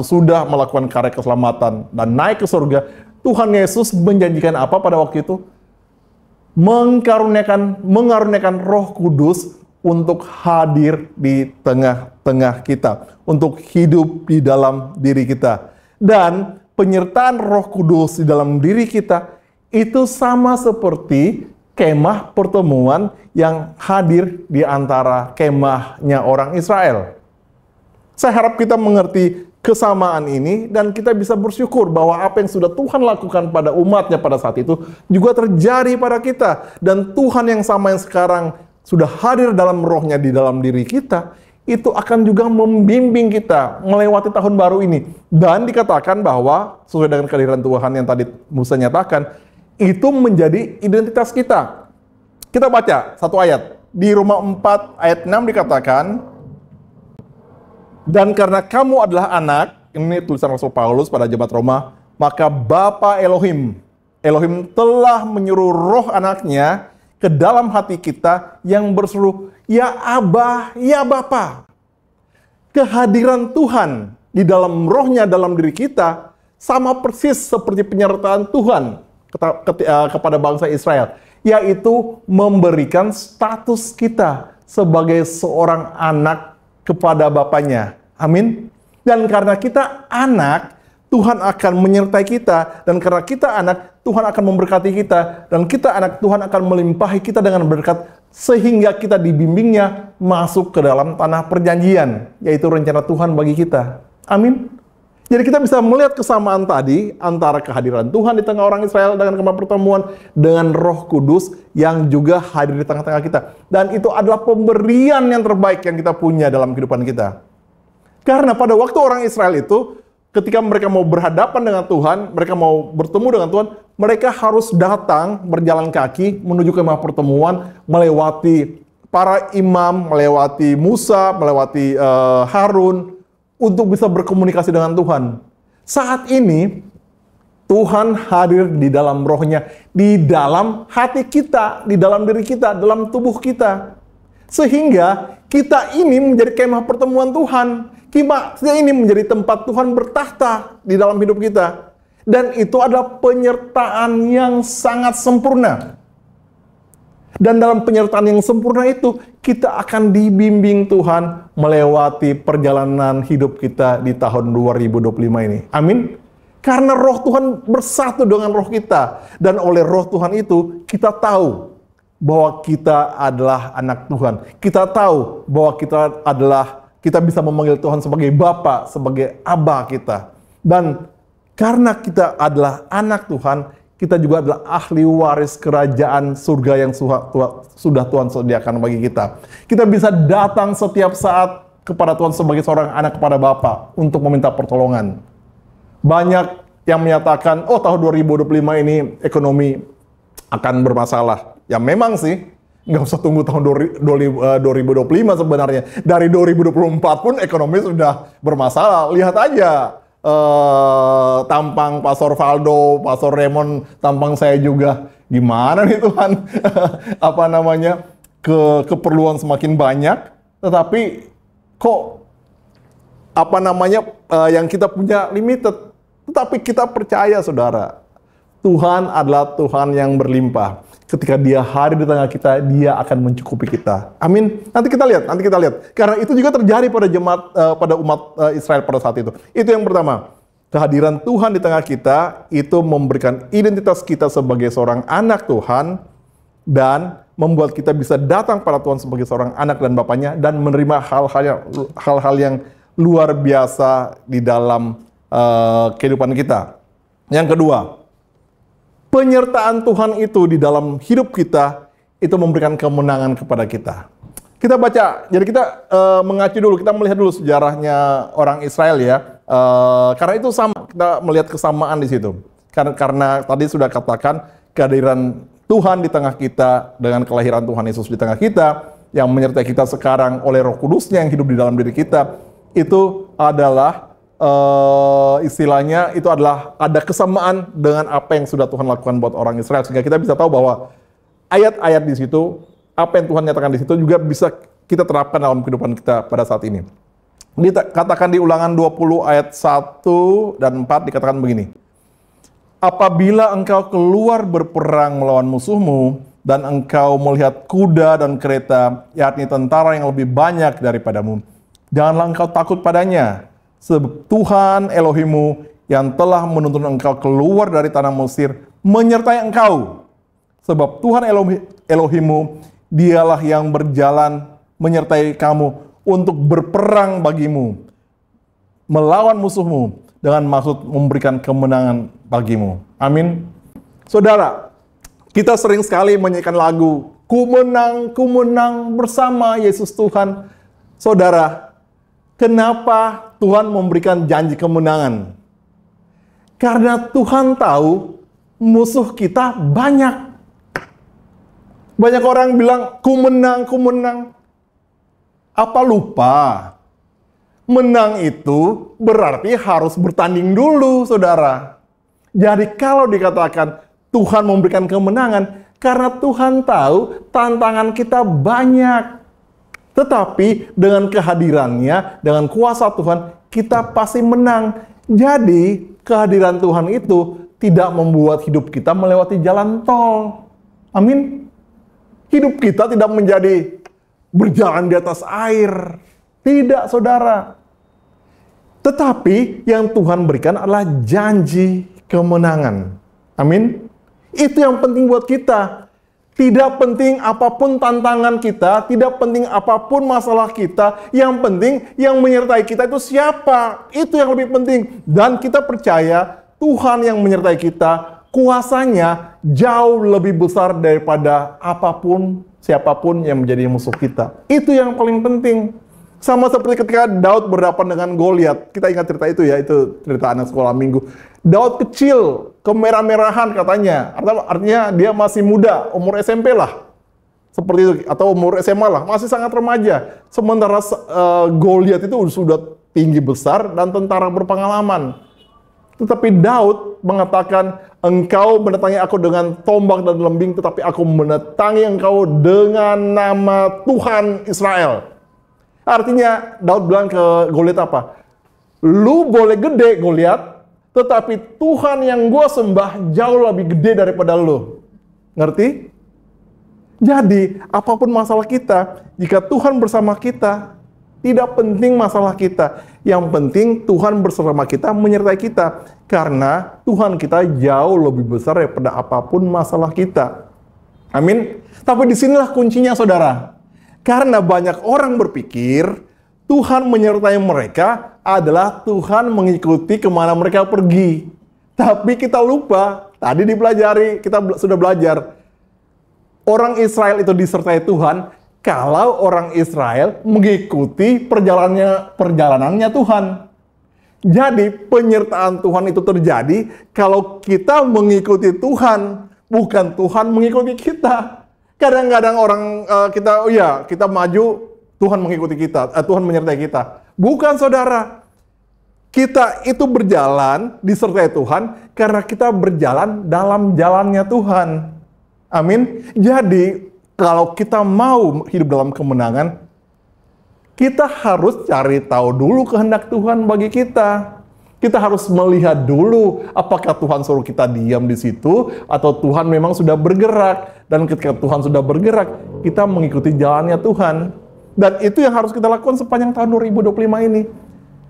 Speaker 4: sesudah melakukan karya keselamatan dan naik ke surga, Tuhan Yesus menjanjikan apa pada waktu itu? Mengaruniakan Roh Kudus untuk hadir di tengah-tengah kita, untuk hidup di dalam diri kita. Dan penyertaan Roh Kudus di dalam diri kita itu sama seperti kemah pertemuan yang hadir di antara kemahnya orang Israel. Saya harap kita mengerti kesamaan ini dan kita bisa bersyukur bahwa apa yang sudah Tuhan lakukan pada umatnya pada saat itu juga terjadi pada kita. Dan Tuhan yang sama yang sekarang sudah hadir dalam rohnya di dalam diri kita, itu akan juga membimbing kita melewati tahun baru ini. Dan dikatakan bahwa sesuai dengan kehadiran Tuhan yang tadi Musa nyatakan, itu menjadi identitas kita. Kita baca satu ayat. Di Roma 4 ayat 6 dikatakan, dan karena kamu adalah anak, ini tulisan Rasul Paulus pada jemaat Roma, maka Bapa Elohim telah menyuruh roh anaknya ke dalam hati kita yang berseru, ya Abba, ya Bapa. Kehadiran Tuhan di dalam rohnya dalam diri kita, sama persis seperti penyertaan Tuhan kepada bangsa Israel, yaitu memberikan status kita sebagai seorang anak kepada Bapaknya. Amin. Dan karena kita anak, Tuhan akan menyertai kita. Dan karena kita anak, Tuhan akan memberkati kita. Dan kita anak, Tuhan akan melimpahi kita dengan berkat, sehingga kita dibimbingnya masuk ke dalam tanah perjanjian, yaitu rencana Tuhan bagi kita. Amin. Jadi kita bisa melihat kesamaan tadi antara kehadiran Tuhan di tengah orang Israel dengan kemah pertemuan dengan Roh Kudus yang juga hadir di tengah-tengah kita. Dan itu adalah pemberian yang terbaik yang kita punya dalam kehidupan kita. Karena pada waktu orang Israel itu, ketika mereka mau berhadapan dengan Tuhan, mereka mau bertemu dengan Tuhan, mereka harus datang berjalan kaki menuju kemah pertemuan, melewati para imam, melewati Musa, melewati Harun, untuk bisa berkomunikasi dengan Tuhan. Saat ini, Tuhan hadir di dalam rohnya, di dalam hati kita, di dalam diri kita, dalam tubuh kita. Sehingga kita ini menjadi kemah pertemuan Tuhan. Kita ini menjadi tempat Tuhan bertahta di dalam hidup kita. Dan itu adalah penyertaan yang sangat sempurna. Dan dalam penyertaan yang sempurna itu, kita akan dibimbing Tuhan melewati perjalanan hidup kita di tahun 2025 ini. Amin. Karena roh Tuhan bersatu dengan roh kita. Dan oleh roh Tuhan itu, kita tahu bahwa kita adalah anak Tuhan. Kita tahu bahwa kita bisa memanggil Tuhan sebagai Bapa, sebagai Aba kita. Dan karena kita adalah anak Tuhan, kita juga adalah ahli waris kerajaan surga yang sudah Tuhan sediakan bagi kita. Kita bisa datang setiap saat kepada Tuhan sebagai seorang anak kepada Bapa untuk meminta pertolongan. Banyak yang menyatakan, oh tahun 2025 ini ekonomi akan bermasalah. Ya memang sih, nggak usah tunggu tahun 2025 sebenarnya. Dari 2024 pun ekonomi sudah bermasalah. Lihat aja. Tampang Pastor Valdo, Pastor Raymond, tampang saya juga. Gimana nih Tuhan? Keperluan semakin banyak, tetapi kok yang kita punya limited. Tetapi kita percaya saudara, Tuhan adalah Tuhan yang berlimpah. Ketika Dia hadir di tengah kita, Dia akan mencukupi kita. Amin. Nanti kita lihat. Karena itu juga terjadi pada umat Israel pada saat itu. Itu yang pertama. Kehadiran Tuhan di tengah kita itu memberikan identitas kita sebagai seorang anak Tuhan dan membuat kita bisa datang pada Tuhan sebagai seorang anak dan Bapaknya dan menerima hal-hal yang luar biasa di dalam kehidupan kita. Yang kedua, penyertaan Tuhan itu di dalam hidup kita itu memberikan kemenangan kepada kita. Kita baca, jadi kita mengacu dulu, kita melihat dulu sejarahnya orang Israel ya. Karena itu sama, kita melihat kesamaan di situ. Karena tadi sudah katakan kehadiran Tuhan di tengah kita dengan kelahiran Tuhan Yesus di tengah kita yang menyertai kita sekarang oleh Roh Kudusnya yang hidup di dalam diri kita, itu adalah istilahnya itu adalah ada kesamaan dengan apa yang sudah Tuhan lakukan buat orang Israel, sehingga kita bisa tahu bahwa ayat-ayat di situ, apa yang Tuhan nyatakan di situ juga bisa kita terapkan dalam kehidupan kita pada saat ini. Dikatakan di Ulangan 20 ayat 1 dan 4 dikatakan begini. Apabila engkau keluar berperang melawan musuhmu dan engkau melihat kuda dan kereta, yakni tentara yang lebih banyak daripadamu, janganlah engkau takut padanya. Sebab Tuhan Elohimmu yang telah menuntun engkau keluar dari tanah Mesir menyertai engkau. Sebab Tuhan Elohimmu dialah yang berjalan menyertai kamu untuk berperang bagimu, melawan musuhmu dengan maksud memberikan kemenangan bagimu. Amin. Saudara, kita sering sekali menyanyikan lagu, ku menang bersama Yesus Tuhan. Saudara, kenapa Tuhan memberikan janji kemenangan? Karena Tuhan tahu musuh kita banyak. Banyak orang bilang, ku menang. Apa lupa? Menang itu berarti harus bertanding dulu, saudara. Jadi kalau dikatakan Tuhan memberikan kemenangan, karena Tuhan tahu tantangan kita banyak. Tetapi dengan kehadirannya, dengan kuasa Tuhan, kita pasti menang. Jadi kehadiran Tuhan itu tidak membuat hidup kita melewati jalan tol. Amin. Hidup kita tidak menjadi berjalan di atas air. Tidak, saudara. Tetapi yang Tuhan berikan adalah janji kemenangan. Amin. Itu yang penting buat kita. Tidak penting apapun tantangan kita, tidak penting apapun masalah kita, yang penting yang menyertai kita itu siapa. Itu yang lebih penting. Dan kita percaya Tuhan yang menyertai kita, kuasanya jauh lebih besar daripada apapun, siapapun yang menjadi musuh kita. Itu yang paling penting. Sama seperti ketika Daud berhadapan dengan Goliat. Kita ingat cerita itu ya, itu cerita anak sekolah minggu. Daud kecil, kemerah-merahan katanya. Artinya dia masih muda, umur SMP lah. Seperti itu, atau umur SMA lah, masih sangat remaja. Sementara Goliat itu sudah tinggi besar dan tentara berpengalaman. Tetapi Daud mengatakan, engkau mendatangi aku dengan tombak dan lembing, tetapi aku mendatangi engkau dengan nama Tuhan Israel. Artinya Daud bilang ke Goliat apa? Lu boleh gede Goliat, tetapi Tuhan yang gue sembah jauh lebih gede daripada lu. Ngerti? Jadi apapun masalah kita, jika Tuhan bersama kita, tidak penting masalah kita. Yang penting Tuhan bersama kita, menyertai kita. Karena Tuhan kita jauh lebih besar daripada apapun masalah kita. Amin. Tapi disinilah kuncinya, saudara. Karena banyak orang berpikir Tuhan menyertai mereka adalah Tuhan mengikuti kemana mereka pergi. Tapi kita lupa, tadi dipelajari, kita sudah belajar. Orang Israel itu disertai Tuhan kalau orang Israel mengikuti perjalanannya Tuhan. Jadi penyertaan Tuhan itu terjadi kalau kita mengikuti Tuhan, bukan Tuhan mengikuti kita. Kadang-kadang orang kita maju, Tuhan mengikuti kita, Tuhan menyertai kita. Bukan, saudara. Kita itu berjalan disertai Tuhan karena kita berjalan dalam jalannya Tuhan. Amin. Jadi kalau kita mau hidup dalam kemenangan, kita harus cari tahu dulu kehendak Tuhan bagi kita. Kita harus melihat dulu apakah Tuhan suruh kita diam di situ atau Tuhan memang sudah bergerak. Dan ketika Tuhan sudah bergerak, kita mengikuti jalannya Tuhan. Dan itu yang harus kita lakukan sepanjang tahun 2025 ini.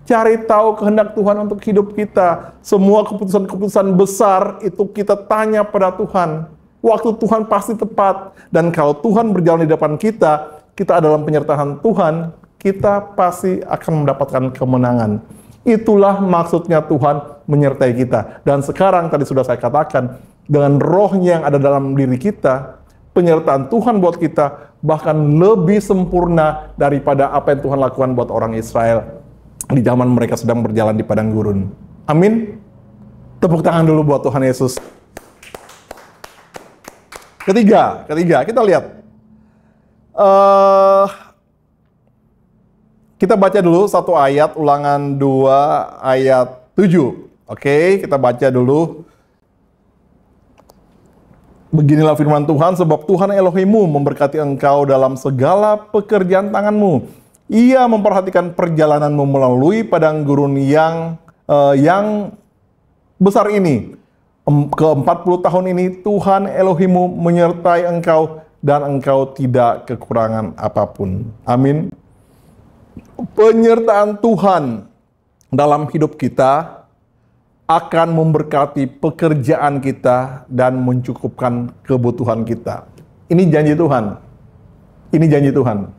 Speaker 4: Cari tahu kehendak Tuhan untuk hidup kita. Semua keputusan-keputusan besar itu kita tanya pada Tuhan. Waktu Tuhan pasti tepat. Dan kalau Tuhan berjalan di depan kita, kita dalam penyertaan Tuhan, kita pasti akan mendapatkan kemenangan. Itulah maksudnya Tuhan menyertai kita. Dan sekarang tadi sudah saya katakan, dengan rohnya yang ada dalam diri kita, penyertaan Tuhan buat kita bahkan lebih sempurna daripada apa yang Tuhan lakukan buat orang Israel di zaman mereka sedang berjalan di padang gurun. Amin. Tepuk tangan dulu buat Tuhan Yesus. Ketiga, kita lihat. Kita baca dulu satu ayat, Ulangan 2 ayat 7. Oke, kita baca dulu. Beginilah firman Tuhan, sebab Tuhan Elohimmu memberkati engkau dalam segala pekerjaan tanganmu. Ia memperhatikan perjalananmu melalui padang gurun yang besar ini. Ke-40 tahun ini Tuhan Elohimmu menyertai engkau dan engkau tidak kekurangan apapun. Amin. Penyertaan Tuhan dalam hidup kita akan memberkati pekerjaan kita dan mencukupkan kebutuhan kita. Ini janji Tuhan. Ini janji Tuhan.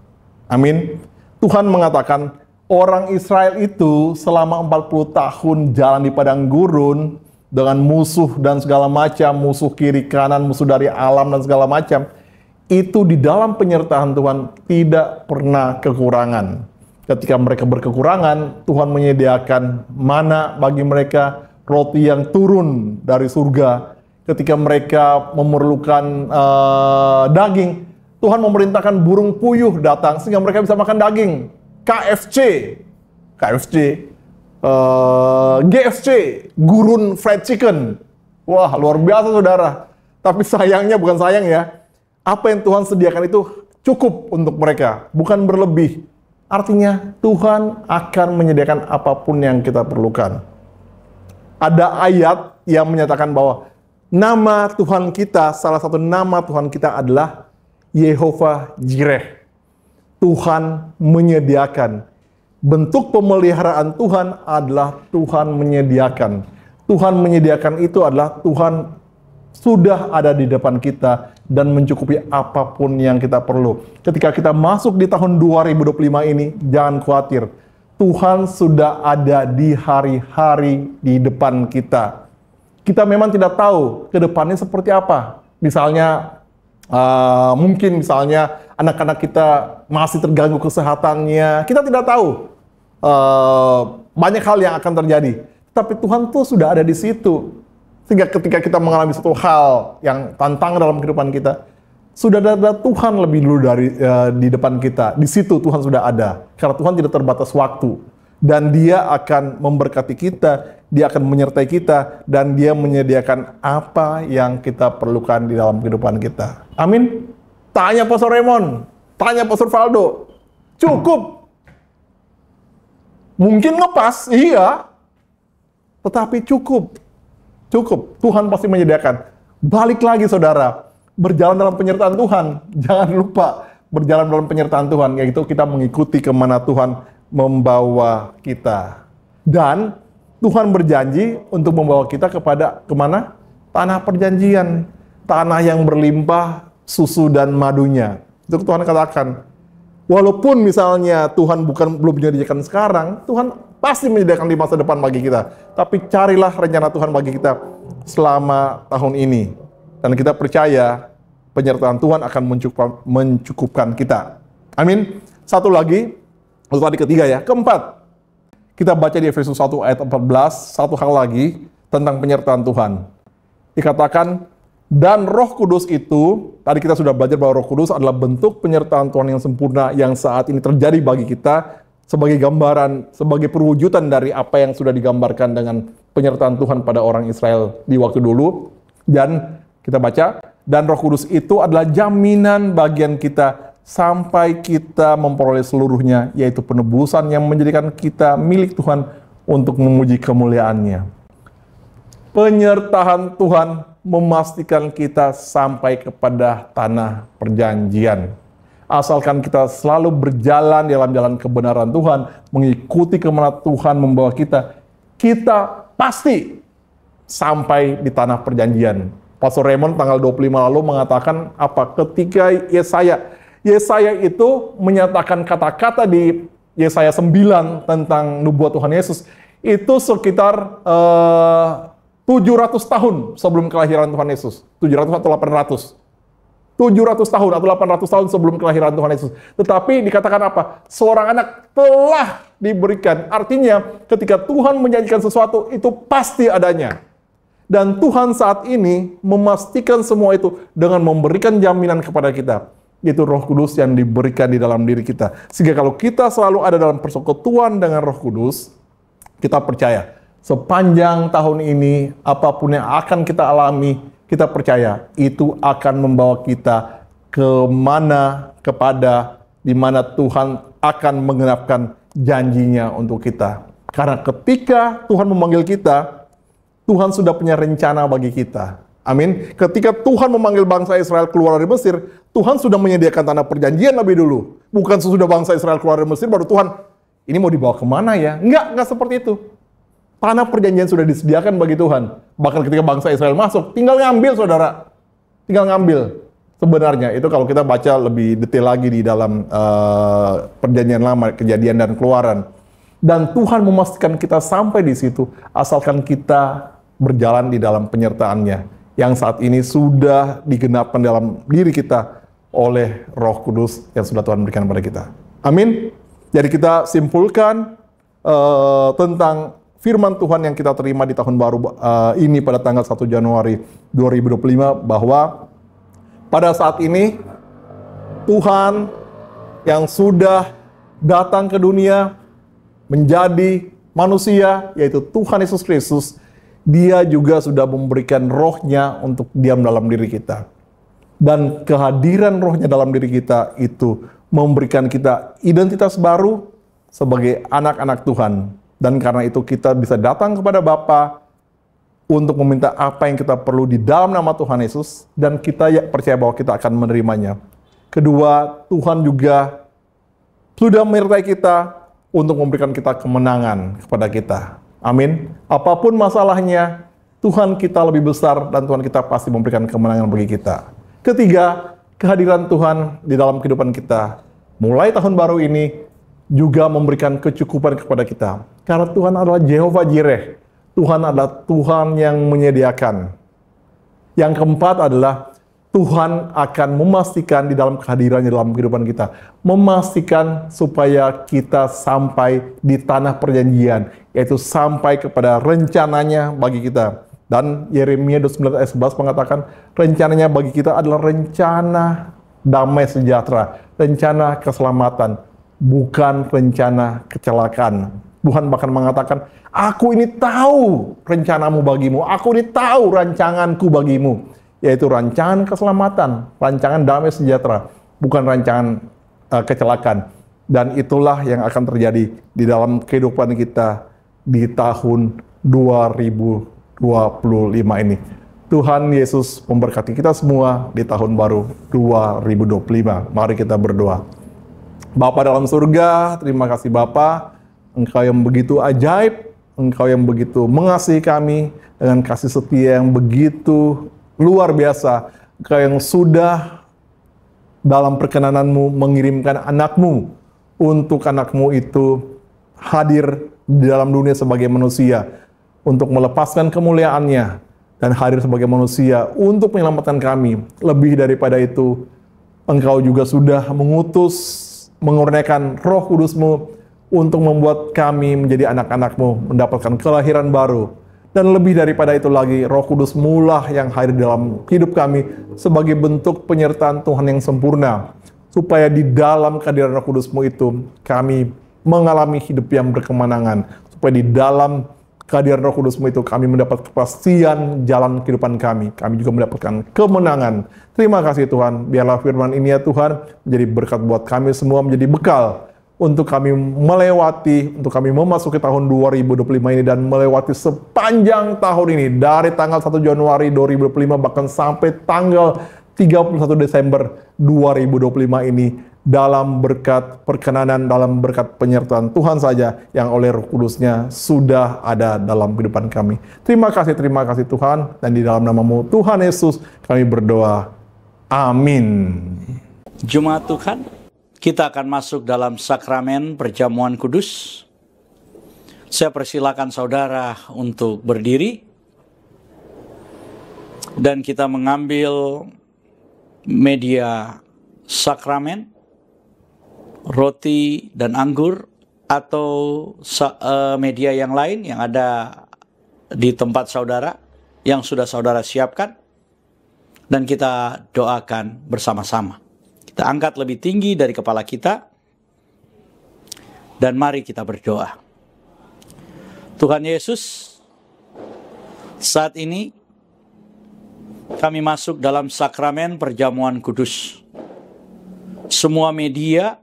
Speaker 4: Amin. Tuhan mengatakan orang Israel itu selama 40 tahun jalan di padang gurun dengan musuh dan segala macam, musuh kiri kanan, musuh dari alam dan segala macam. Itu di dalam penyertaan Tuhan tidak pernah kekurangan. Ketika mereka berkekurangan, Tuhan menyediakan mana bagi mereka, roti yang turun dari surga. Ketika mereka memerlukan daging, Tuhan memerintahkan burung puyuh datang sehingga mereka bisa makan daging. GFC, gurun fried chicken. Wah, luar biasa, saudara. Tapi sayangnya, bukan sayang ya, apa yang Tuhan sediakan itu cukup untuk mereka, bukan berlebih. Artinya Tuhan akan menyediakan apapun yang kita perlukan. Ada ayat yang menyatakan bahwa nama Tuhan kita, salah satu nama Tuhan kita adalah Yehovah Jireh. Tuhan menyediakan. Bentuk pemeliharaan Tuhan adalah Tuhan menyediakan. Tuhan menyediakan itu adalah Tuhan sudah ada di depan kita dan mencukupi apapun yang kita perlu. Ketika kita masuk di tahun 2025 ini, jangan khawatir. Tuhan sudah ada di hari-hari di depan kita. Kita memang tidak tahu ke depannya seperti apa. Misalnya, mungkin misalnya anak-anak kita masih terganggu kesehatannya. Kita tidak tahu. Banyak hal yang akan terjadi. Tapi Tuhan tuh sudah ada di situ. Sehingga ketika kita mengalami satu hal yang tantangan dalam kehidupan kita, sudah ada Tuhan lebih dulu dari di depan kita. Di situ Tuhan sudah ada. Karena Tuhan tidak terbatas waktu. Dan Dia akan memberkati kita, Dia akan menyertai kita, dan Dia menyediakan apa yang kita perlukan di dalam kehidupan kita. Amin. Tanya Pastor Raymond, tanya Pastor Valdo. Cukup. Mungkin ngepas, iya. Tetapi cukup. Cukup. Tuhan pasti menyediakan. Balik lagi saudara. Berjalan dalam penyertaan Tuhan. Jangan lupa berjalan dalam penyertaan Tuhan. Yaitu kita mengikuti kemana Tuhan membawa kita. Dan Tuhan berjanji untuk membawa kita kemana? Tanah perjanjian. Tanah yang berlimpah susu dan madunya. Itu Tuhan katakan. Walaupun misalnya Tuhan belum menyediakan sekarang, Tuhan pasti menyediakan di masa depan bagi kita. Tapi carilah rencana Tuhan bagi kita selama tahun ini. Dan kita percaya penyertaan Tuhan akan mencukupkan kita. Amin. Satu lagi, itu tadi ketiga ya. Keempat, kita baca di Efesus 1 ayat 14, satu hal lagi tentang penyertaan Tuhan. Dikatakan, dan Roh Kudus itu, tadi kita sudah belajar bahwa Roh Kudus adalah bentuk penyertaan Tuhan yang sempurna yang saat ini terjadi bagi kita sebagai gambaran, sebagai perwujudan dari apa yang sudah digambarkan dengan penyertaan Tuhan pada orang Israel di waktu dulu. Dan kita baca, dan Roh Kudus itu adalah jaminan bagian kita sampai kita memperoleh seluruhnya, yaitu penebusan yang menjadikan kita milik Tuhan untuk memuji kemuliaan-Nya. Penyertaan Tuhan memastikan kita sampai kepada tanah perjanjian. Asalkan kita selalu berjalan dalam jalan kebenaran Tuhan, mengikuti kemana Tuhan membawa kita, kita pasti sampai di tanah perjanjian. Pastor Raymond tanggal 25 lalu mengatakan apa? Ketika Yesaya itu menyatakan kata-kata di Yesaya 9 tentang nubuat Tuhan Yesus, itu sekitar 700 tahun sebelum kelahiran Tuhan Yesus. 700 atau 800. 700 tahun atau 800 tahun sebelum kelahiran Tuhan Yesus. Tetapi dikatakan apa? Seorang anak telah diberikan. Artinya ketika Tuhan menjanjikan sesuatu, itu pasti adanya. Dan Tuhan saat ini memastikan semua itu dengan memberikan jaminan kepada kita. Yaitu Roh Kudus yang diberikan di dalam diri kita. Sehingga kalau kita selalu ada dalam persekutuan dengan Roh Kudus, kita percaya sepanjang tahun ini, apapun yang akan kita alami, kita percaya itu akan membawa kita di mana Tuhan akan menggenapkan janjinya untuk kita. Karena ketika Tuhan memanggil kita, Tuhan sudah punya rencana bagi kita. Amin. Ketika Tuhan memanggil bangsa Israel keluar dari Mesir, Tuhan sudah menyediakan tanah perjanjian lebih dulu. Bukan sesudah bangsa Israel keluar dari Mesir, baru Tuhan, ini mau dibawa kemana ya? Enggak seperti itu. Tanah perjanjian sudah disediakan bagi Tuhan. Bahkan ketika bangsa Israel masuk, tinggal ngambil saudara. Tinggal ngambil. Sebenarnya, itu kalau kita baca lebih detail lagi di dalam perjanjian lama, kejadian dan keluaran. Dan Tuhan memastikan kita sampai di situ, asalkan kita berjalan di dalam penyertaan-Nya. Yang saat ini sudah digenapkan dalam diri kita oleh Roh Kudus yang sudah Tuhan berikan kepada kita. Amin. Jadi kita simpulkan tentang firman Tuhan yang kita terima di tahun baru ini pada tanggal 1 Januari 2025 bahwa pada saat ini Tuhan yang sudah datang ke dunia menjadi manusia, yaitu Tuhan Yesus Kristus, Dia juga sudah memberikan Roh-Nya untuk diam dalam diri kita. Dan kehadiran Roh-Nya dalam diri kita itu memberikan kita identitas baru sebagai anak-anak Tuhan. Dan karena itu kita bisa datang kepada Bapa untuk meminta apa yang kita perlu di dalam nama Tuhan Yesus, dan kita percaya bahwa kita akan menerimanya. Kedua, Tuhan juga sudah menyertai kita untuk memberikan kita kemenangan kepada kita. Amin. Apapun masalahnya, Tuhan kita lebih besar dan Tuhan kita pasti memberikan kemenangan bagi kita. Ketiga, kehadiran Tuhan di dalam kehidupan kita mulai tahun baru ini juga memberikan kecukupan kepada kita. Karena Tuhan adalah Jehovah Jireh. Tuhan adalah Tuhan yang menyediakan. Yang keempat adalah Tuhan akan memastikan di dalam kehadirannya dalam kehidupan kita. Memastikan supaya kita sampai di tanah perjanjian. Yaitu sampai kepada rencananya bagi kita. Dan Yeremia 29 ayat 11 mengatakan rencananya bagi kita adalah rencana damai sejahtera. Rencana keselamatan. Bukan rencana kecelakaan. Tuhan bahkan mengatakan, aku ini tahu rencanamu bagimu. Aku ini tahu rancanganku bagimu. Yaitu rancangan keselamatan, rancangan damai sejahtera, bukan rancangan kecelakaan. Dan itulah yang akan terjadi di dalam kehidupan kita di tahun 2025 ini. Tuhan Yesus memberkati kita semua di tahun baru 2025. Mari kita berdoa. Bapa dalam surga, terima kasih Bapa, Engkau yang begitu ajaib, Engkau yang begitu mengasihi kami dengan kasih setia yang begitu luar biasa. Engkau yang sudah dalam perkenanan-Mu mengirimkan anak-Mu untuk anak-Mu itu hadir di dalam dunia sebagai manusia untuk melepaskan kemuliaannya dan hadir sebagai manusia untuk menyelamatkan kami. Lebih daripada itu, Engkau juga sudah mengurniakan Roh Kudus-Mu untuk membuat kami menjadi anak-anak-Mu, mendapatkan kelahiran baru. Dan lebih daripada itu lagi, Roh Kudus-Mu lah yang hadir dalam hidup kami sebagai bentuk penyertaan Tuhan yang sempurna. Supaya di dalam kehadiran Roh Kudus-Mu itu, kami mengalami hidup yang berkemenangan. Supaya di dalam kehadiran Roh Kudus-Mu itu, kami mendapat kepastian jalan kehidupan kami. Kami juga mendapatkan kemenangan. Terima kasih Tuhan, biarlah firman ini ya Tuhan, menjadi berkat buat kami semua, menjadi bekal untuk kami melewati, untuk kami memasuki tahun 2025 ini dan melewati sepanjang tahun ini, dari tanggal 1 Januari 2025 bahkan sampai tanggal 31 Desember 2025 ini, dalam berkat perkenanan, dalam berkat penyertaan Tuhan saja yang oleh Roh Kudus-Nya sudah ada dalam kehidupan kami. Terima kasih Tuhan, dan di dalam nama-Mu Tuhan Yesus kami berdoa. Amin.
Speaker 1: Jemaat Tuhan, kita akan masuk dalam sakramen perjamuan kudus. Saya persilakan saudara untuk berdiri. Dan kita mengambil media sakramen, roti dan anggur, atau media yang lain yang ada di tempat saudara, yang sudah saudara siapkan. Dan kita doakan bersama-sama. Kita angkat lebih tinggi dari kepala kita. Dan mari kita berdoa. Tuhan Yesus, saat ini kami masuk dalam sakramen perjamuan kudus. Semua media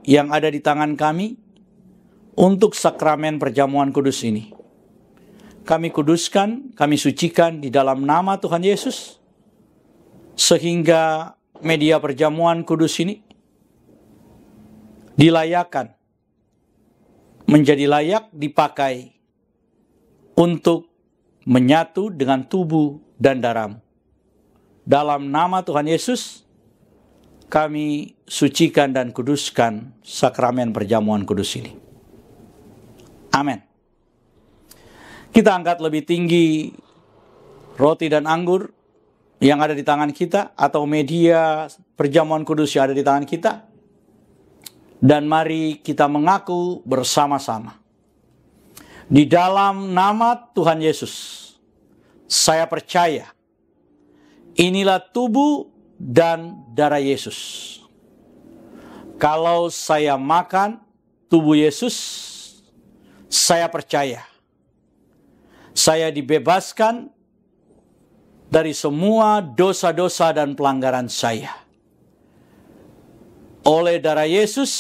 Speaker 1: yang ada di tangan kami untuk sakramen perjamuan kudus ini, kami kuduskan, kami sucikan di dalam nama Tuhan Yesus. Sehingga media perjamuan kudus ini dilayakkan, menjadi layak dipakai untuk menyatu dengan tubuh dan darah-Mu. Dalam nama Tuhan Yesus, kami sucikan dan kuduskan sakramen perjamuan kudus ini. Amin. Kita angkat lebih tinggi roti dan anggur yang ada di tangan kita, atau media perjamuan kudus yang ada di tangan kita. Dan mari kita mengaku bersama-sama. Di dalam nama Tuhan Yesus, saya percaya inilah tubuh dan darah Yesus. Kalau saya makan tubuh Yesus, saya percaya saya dibebaskan dari semua dosa-dosa dan pelanggaran saya. oleh darah Yesus,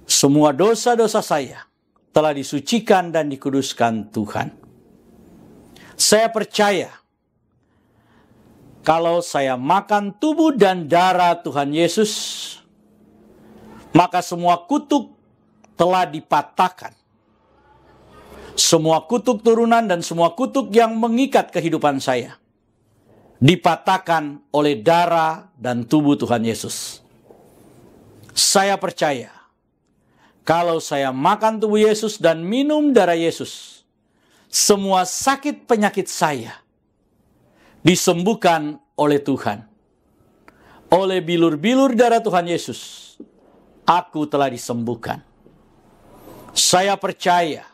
Speaker 1: semua dosa-dosa saya telah disucikan dan dikuduskan Tuhan. Saya percaya kalau saya makan tubuh dan darah Tuhan Yesus, maka semua kutuk telah dipatahkan. Semua kutuk turunan dan semua kutuk yang mengikat kehidupan saya dipatahkan oleh darah dan tubuh Tuhan Yesus. Saya percaya kalau saya makan tubuh Yesus dan minum darah Yesus, semua sakit penyakit saya disembuhkan oleh Tuhan. Oleh bilur-bilur darah Tuhan Yesus, aku telah disembuhkan. Saya percaya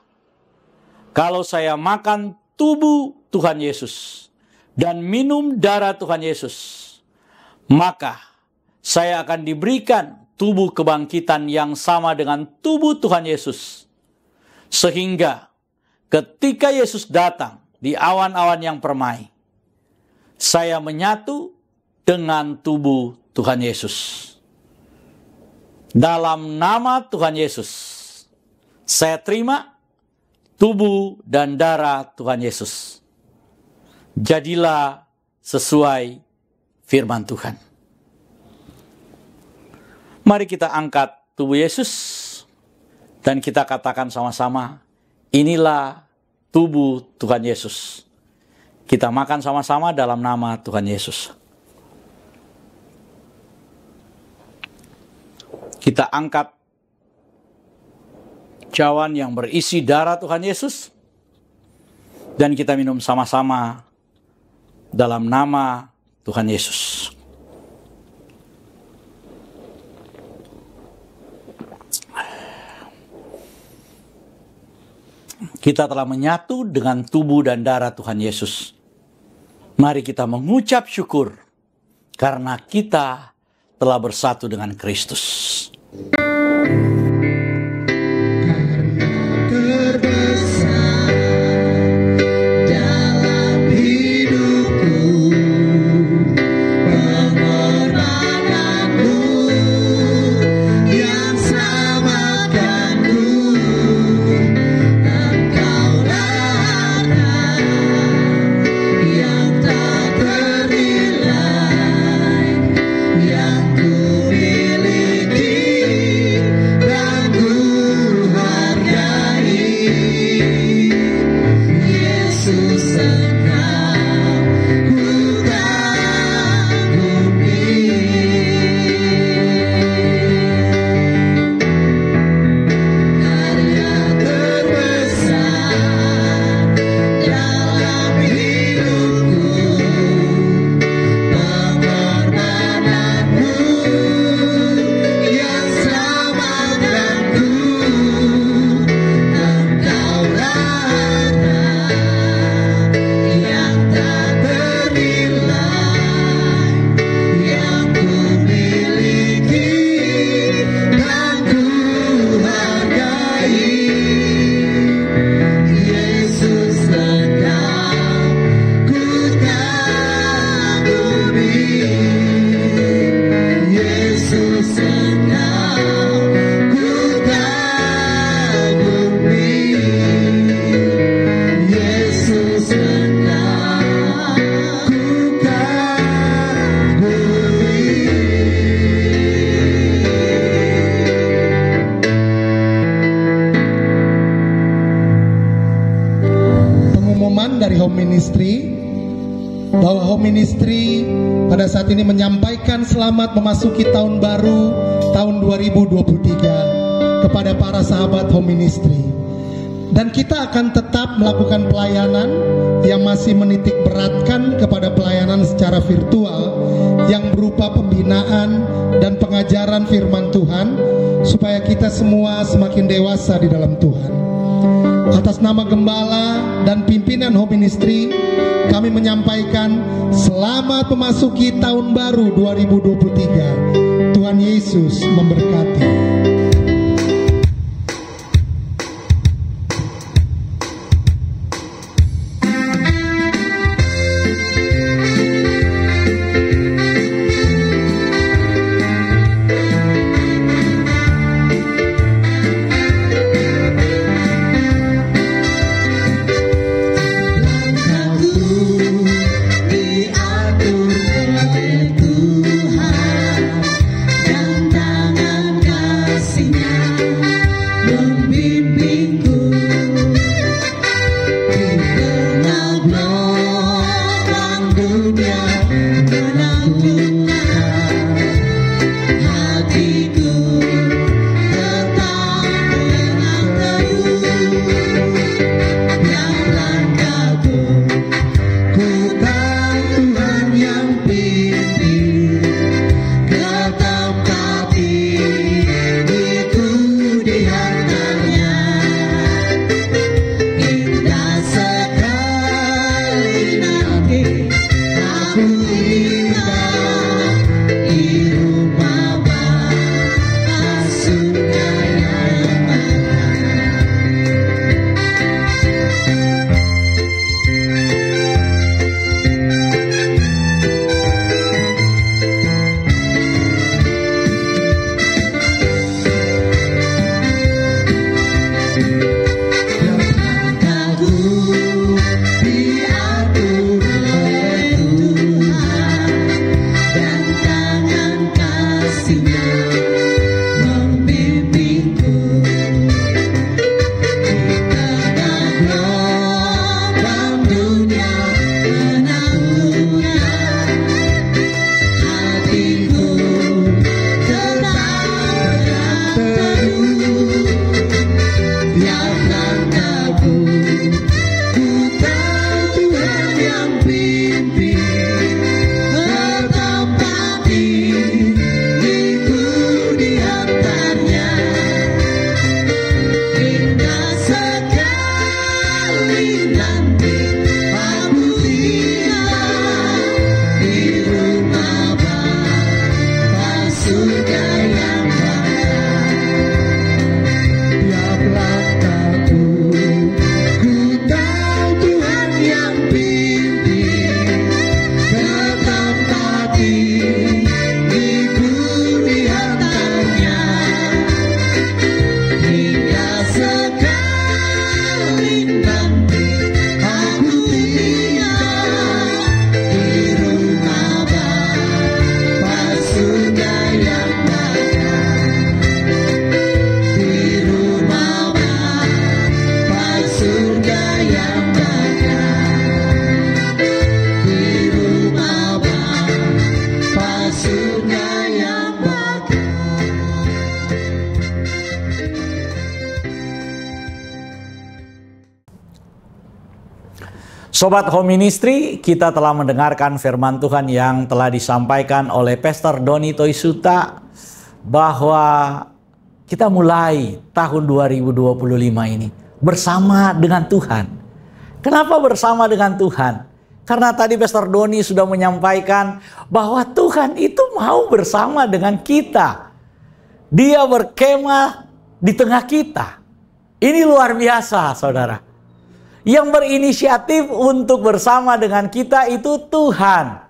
Speaker 1: kalau saya makan tubuh Tuhan Yesus dan minum darah Tuhan Yesus, maka saya akan diberikan tubuh kebangkitan yang sama dengan tubuh Tuhan Yesus. Sehingga ketika Yesus datang di awan-awan yang permai, saya menyatu dengan tubuh Tuhan Yesus. Dalam nama Tuhan Yesus, saya terima tubuh dan darah Tuhan Yesus. Jadilah sesuai firman Tuhan. Mari kita angkat tubuh Yesus dan kita katakan sama-sama, inilah tubuh Tuhan Yesus. Kita makan sama-sama dalam nama Tuhan Yesus. Kita angkat cawan yang berisi darah Tuhan Yesus dan kita minum sama-sama dalam nama Tuhan Yesus. Kita telah menyatu dengan tubuh dan darah Tuhan Yesus. Mari kita mengucap syukur karena kita telah bersatu dengan Kristus.
Speaker 2: Bahwa Home Ministry pada saat ini menyampaikan selamat memasuki tahun baru tahun 2023 kepada para sahabat Home Ministry. Dan kita akan tetap melakukan pelayanan yang masih menitik beratkan kepada pelayanan secara virtual yang berupa pembinaan dan pengajaran firman Tuhan supaya kita semua semakin dewasa di dalam Tuhan. Atas nama Gembala dan pimpinan Home Ministry, kami menyampaikan selamat memasuki tahun baru 2023. Tuhan Yesus memberkati.
Speaker 1: Sobat Home Ministry, kita telah mendengarkan firman Tuhan yang telah disampaikan oleh Pastor Doni Toisuta bahwa kita mulai tahun 2025 ini bersama dengan Tuhan. Kenapa bersama dengan Tuhan? Karena tadi Pastor Doni sudah menyampaikan bahwa Tuhan itu mau bersama dengan kita. Dia berkemah di tengah kita. Ini luar biasa, saudara. Yang berinisiatif untuk bersama dengan kita itu Tuhan.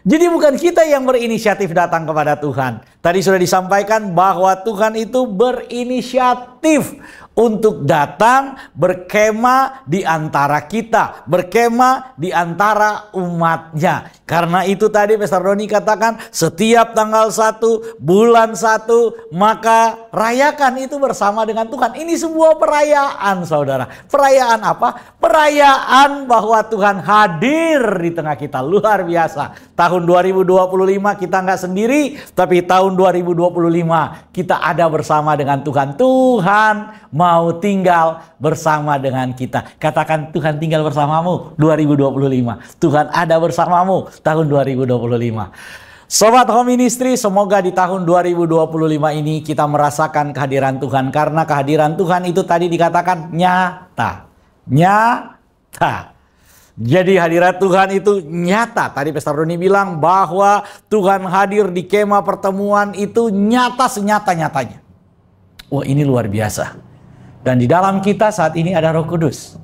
Speaker 1: Jadi bukan kita yang berinisiatif datang kepada Tuhan. Tadi sudah disampaikan bahwa Tuhan itu berinisiatif untuk datang berkemah di antara kita, berkemah di antara umatnya. Karena itu tadi Pastor Doni katakan setiap tanggal 1 bulan 1 maka rayakan itu bersama dengan Tuhan. Ini sebuah perayaan, saudara. Perayaan apa? Perayaan bahwa Tuhan hadir di tengah kita. Luar biasa. Tahun 2025 kita nggak sendiri, tapi tahun 2025 kita ada bersama dengan Tuhan. Tuhan mau tinggal bersama dengan kita. Katakan, Tuhan tinggal bersamamu 2025. Tuhan ada bersamamu tahun 2025. Sobat Home Ministry, semoga di tahun 2025 ini kita merasakan kehadiran Tuhan. Karena kehadiran Tuhan itu tadi dikatakan nyata. Nyata. Jadi hadirat Tuhan itu nyata. Tadi Pastor Doni bilang bahwa Tuhan hadir di kemah pertemuan itu nyata senyata-nyatanya. Wah, ini luar biasa. Dan di dalam kita saat ini ada Roh Kudus.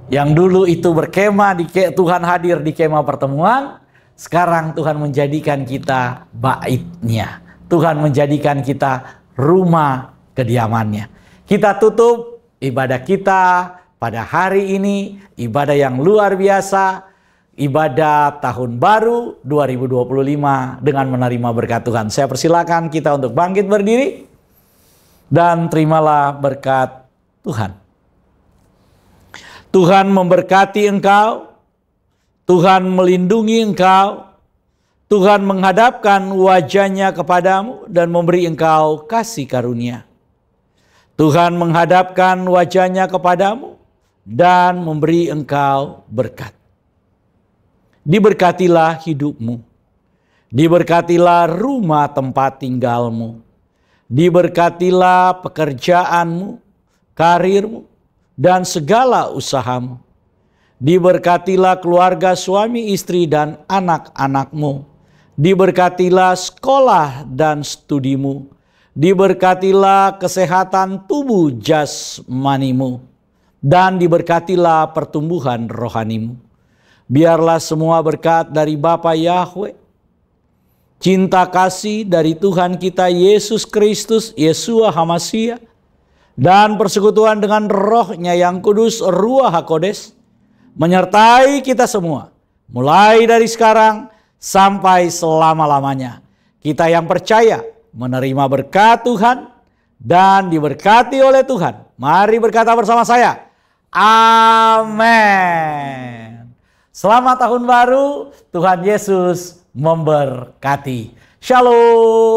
Speaker 1: Yang dulu itu berkemah, Tuhan hadir di kemah pertemuan. Sekarang Tuhan menjadikan kita baitnya. Tuhan menjadikan kita rumah kediamannya. Kita tutup ibadah kita pada hari ini, ibadah yang luar biasa, ibadah tahun baru 2025 dengan menerima berkat Tuhan. Saya persilakan kita untuk bangkit berdiri dan terimalah berkat Tuhan. Tuhan memberkati engkau, Tuhan melindungi engkau, Tuhan menghadapkan wajahnya kepadamu dan memberi engkau kasih karunia. Tuhan menghadapkan wajahnya kepadamu dan memberi engkau berkat. Diberkatilah hidupmu, diberkatilah rumah tempat tinggalmu, diberkatilah pekerjaanmu, karirmu, dan segala usahamu. Diberkatilah keluarga suami istri dan anak-anakmu, diberkatilah sekolah dan studimu, diberkatilah kesehatan tubuh jasmanimu, dan diberkatilah pertumbuhan rohanimu. Biarlah semua berkat dari Bapa Yahweh, cinta kasih dari Tuhan kita Yesus Kristus, Yeshua HaMashiach, dan persekutuan dengan Roh-Nya yang kudus, Ruach HaKodes, menyertai kita semua, mulai dari sekarang sampai selama-lamanya. Kita yang percaya menerima berkat Tuhan dan diberkati oleh Tuhan. Mari berkata bersama saya, amin. Selamat tahun baru, Tuhan Yesus memberkati. Shalom.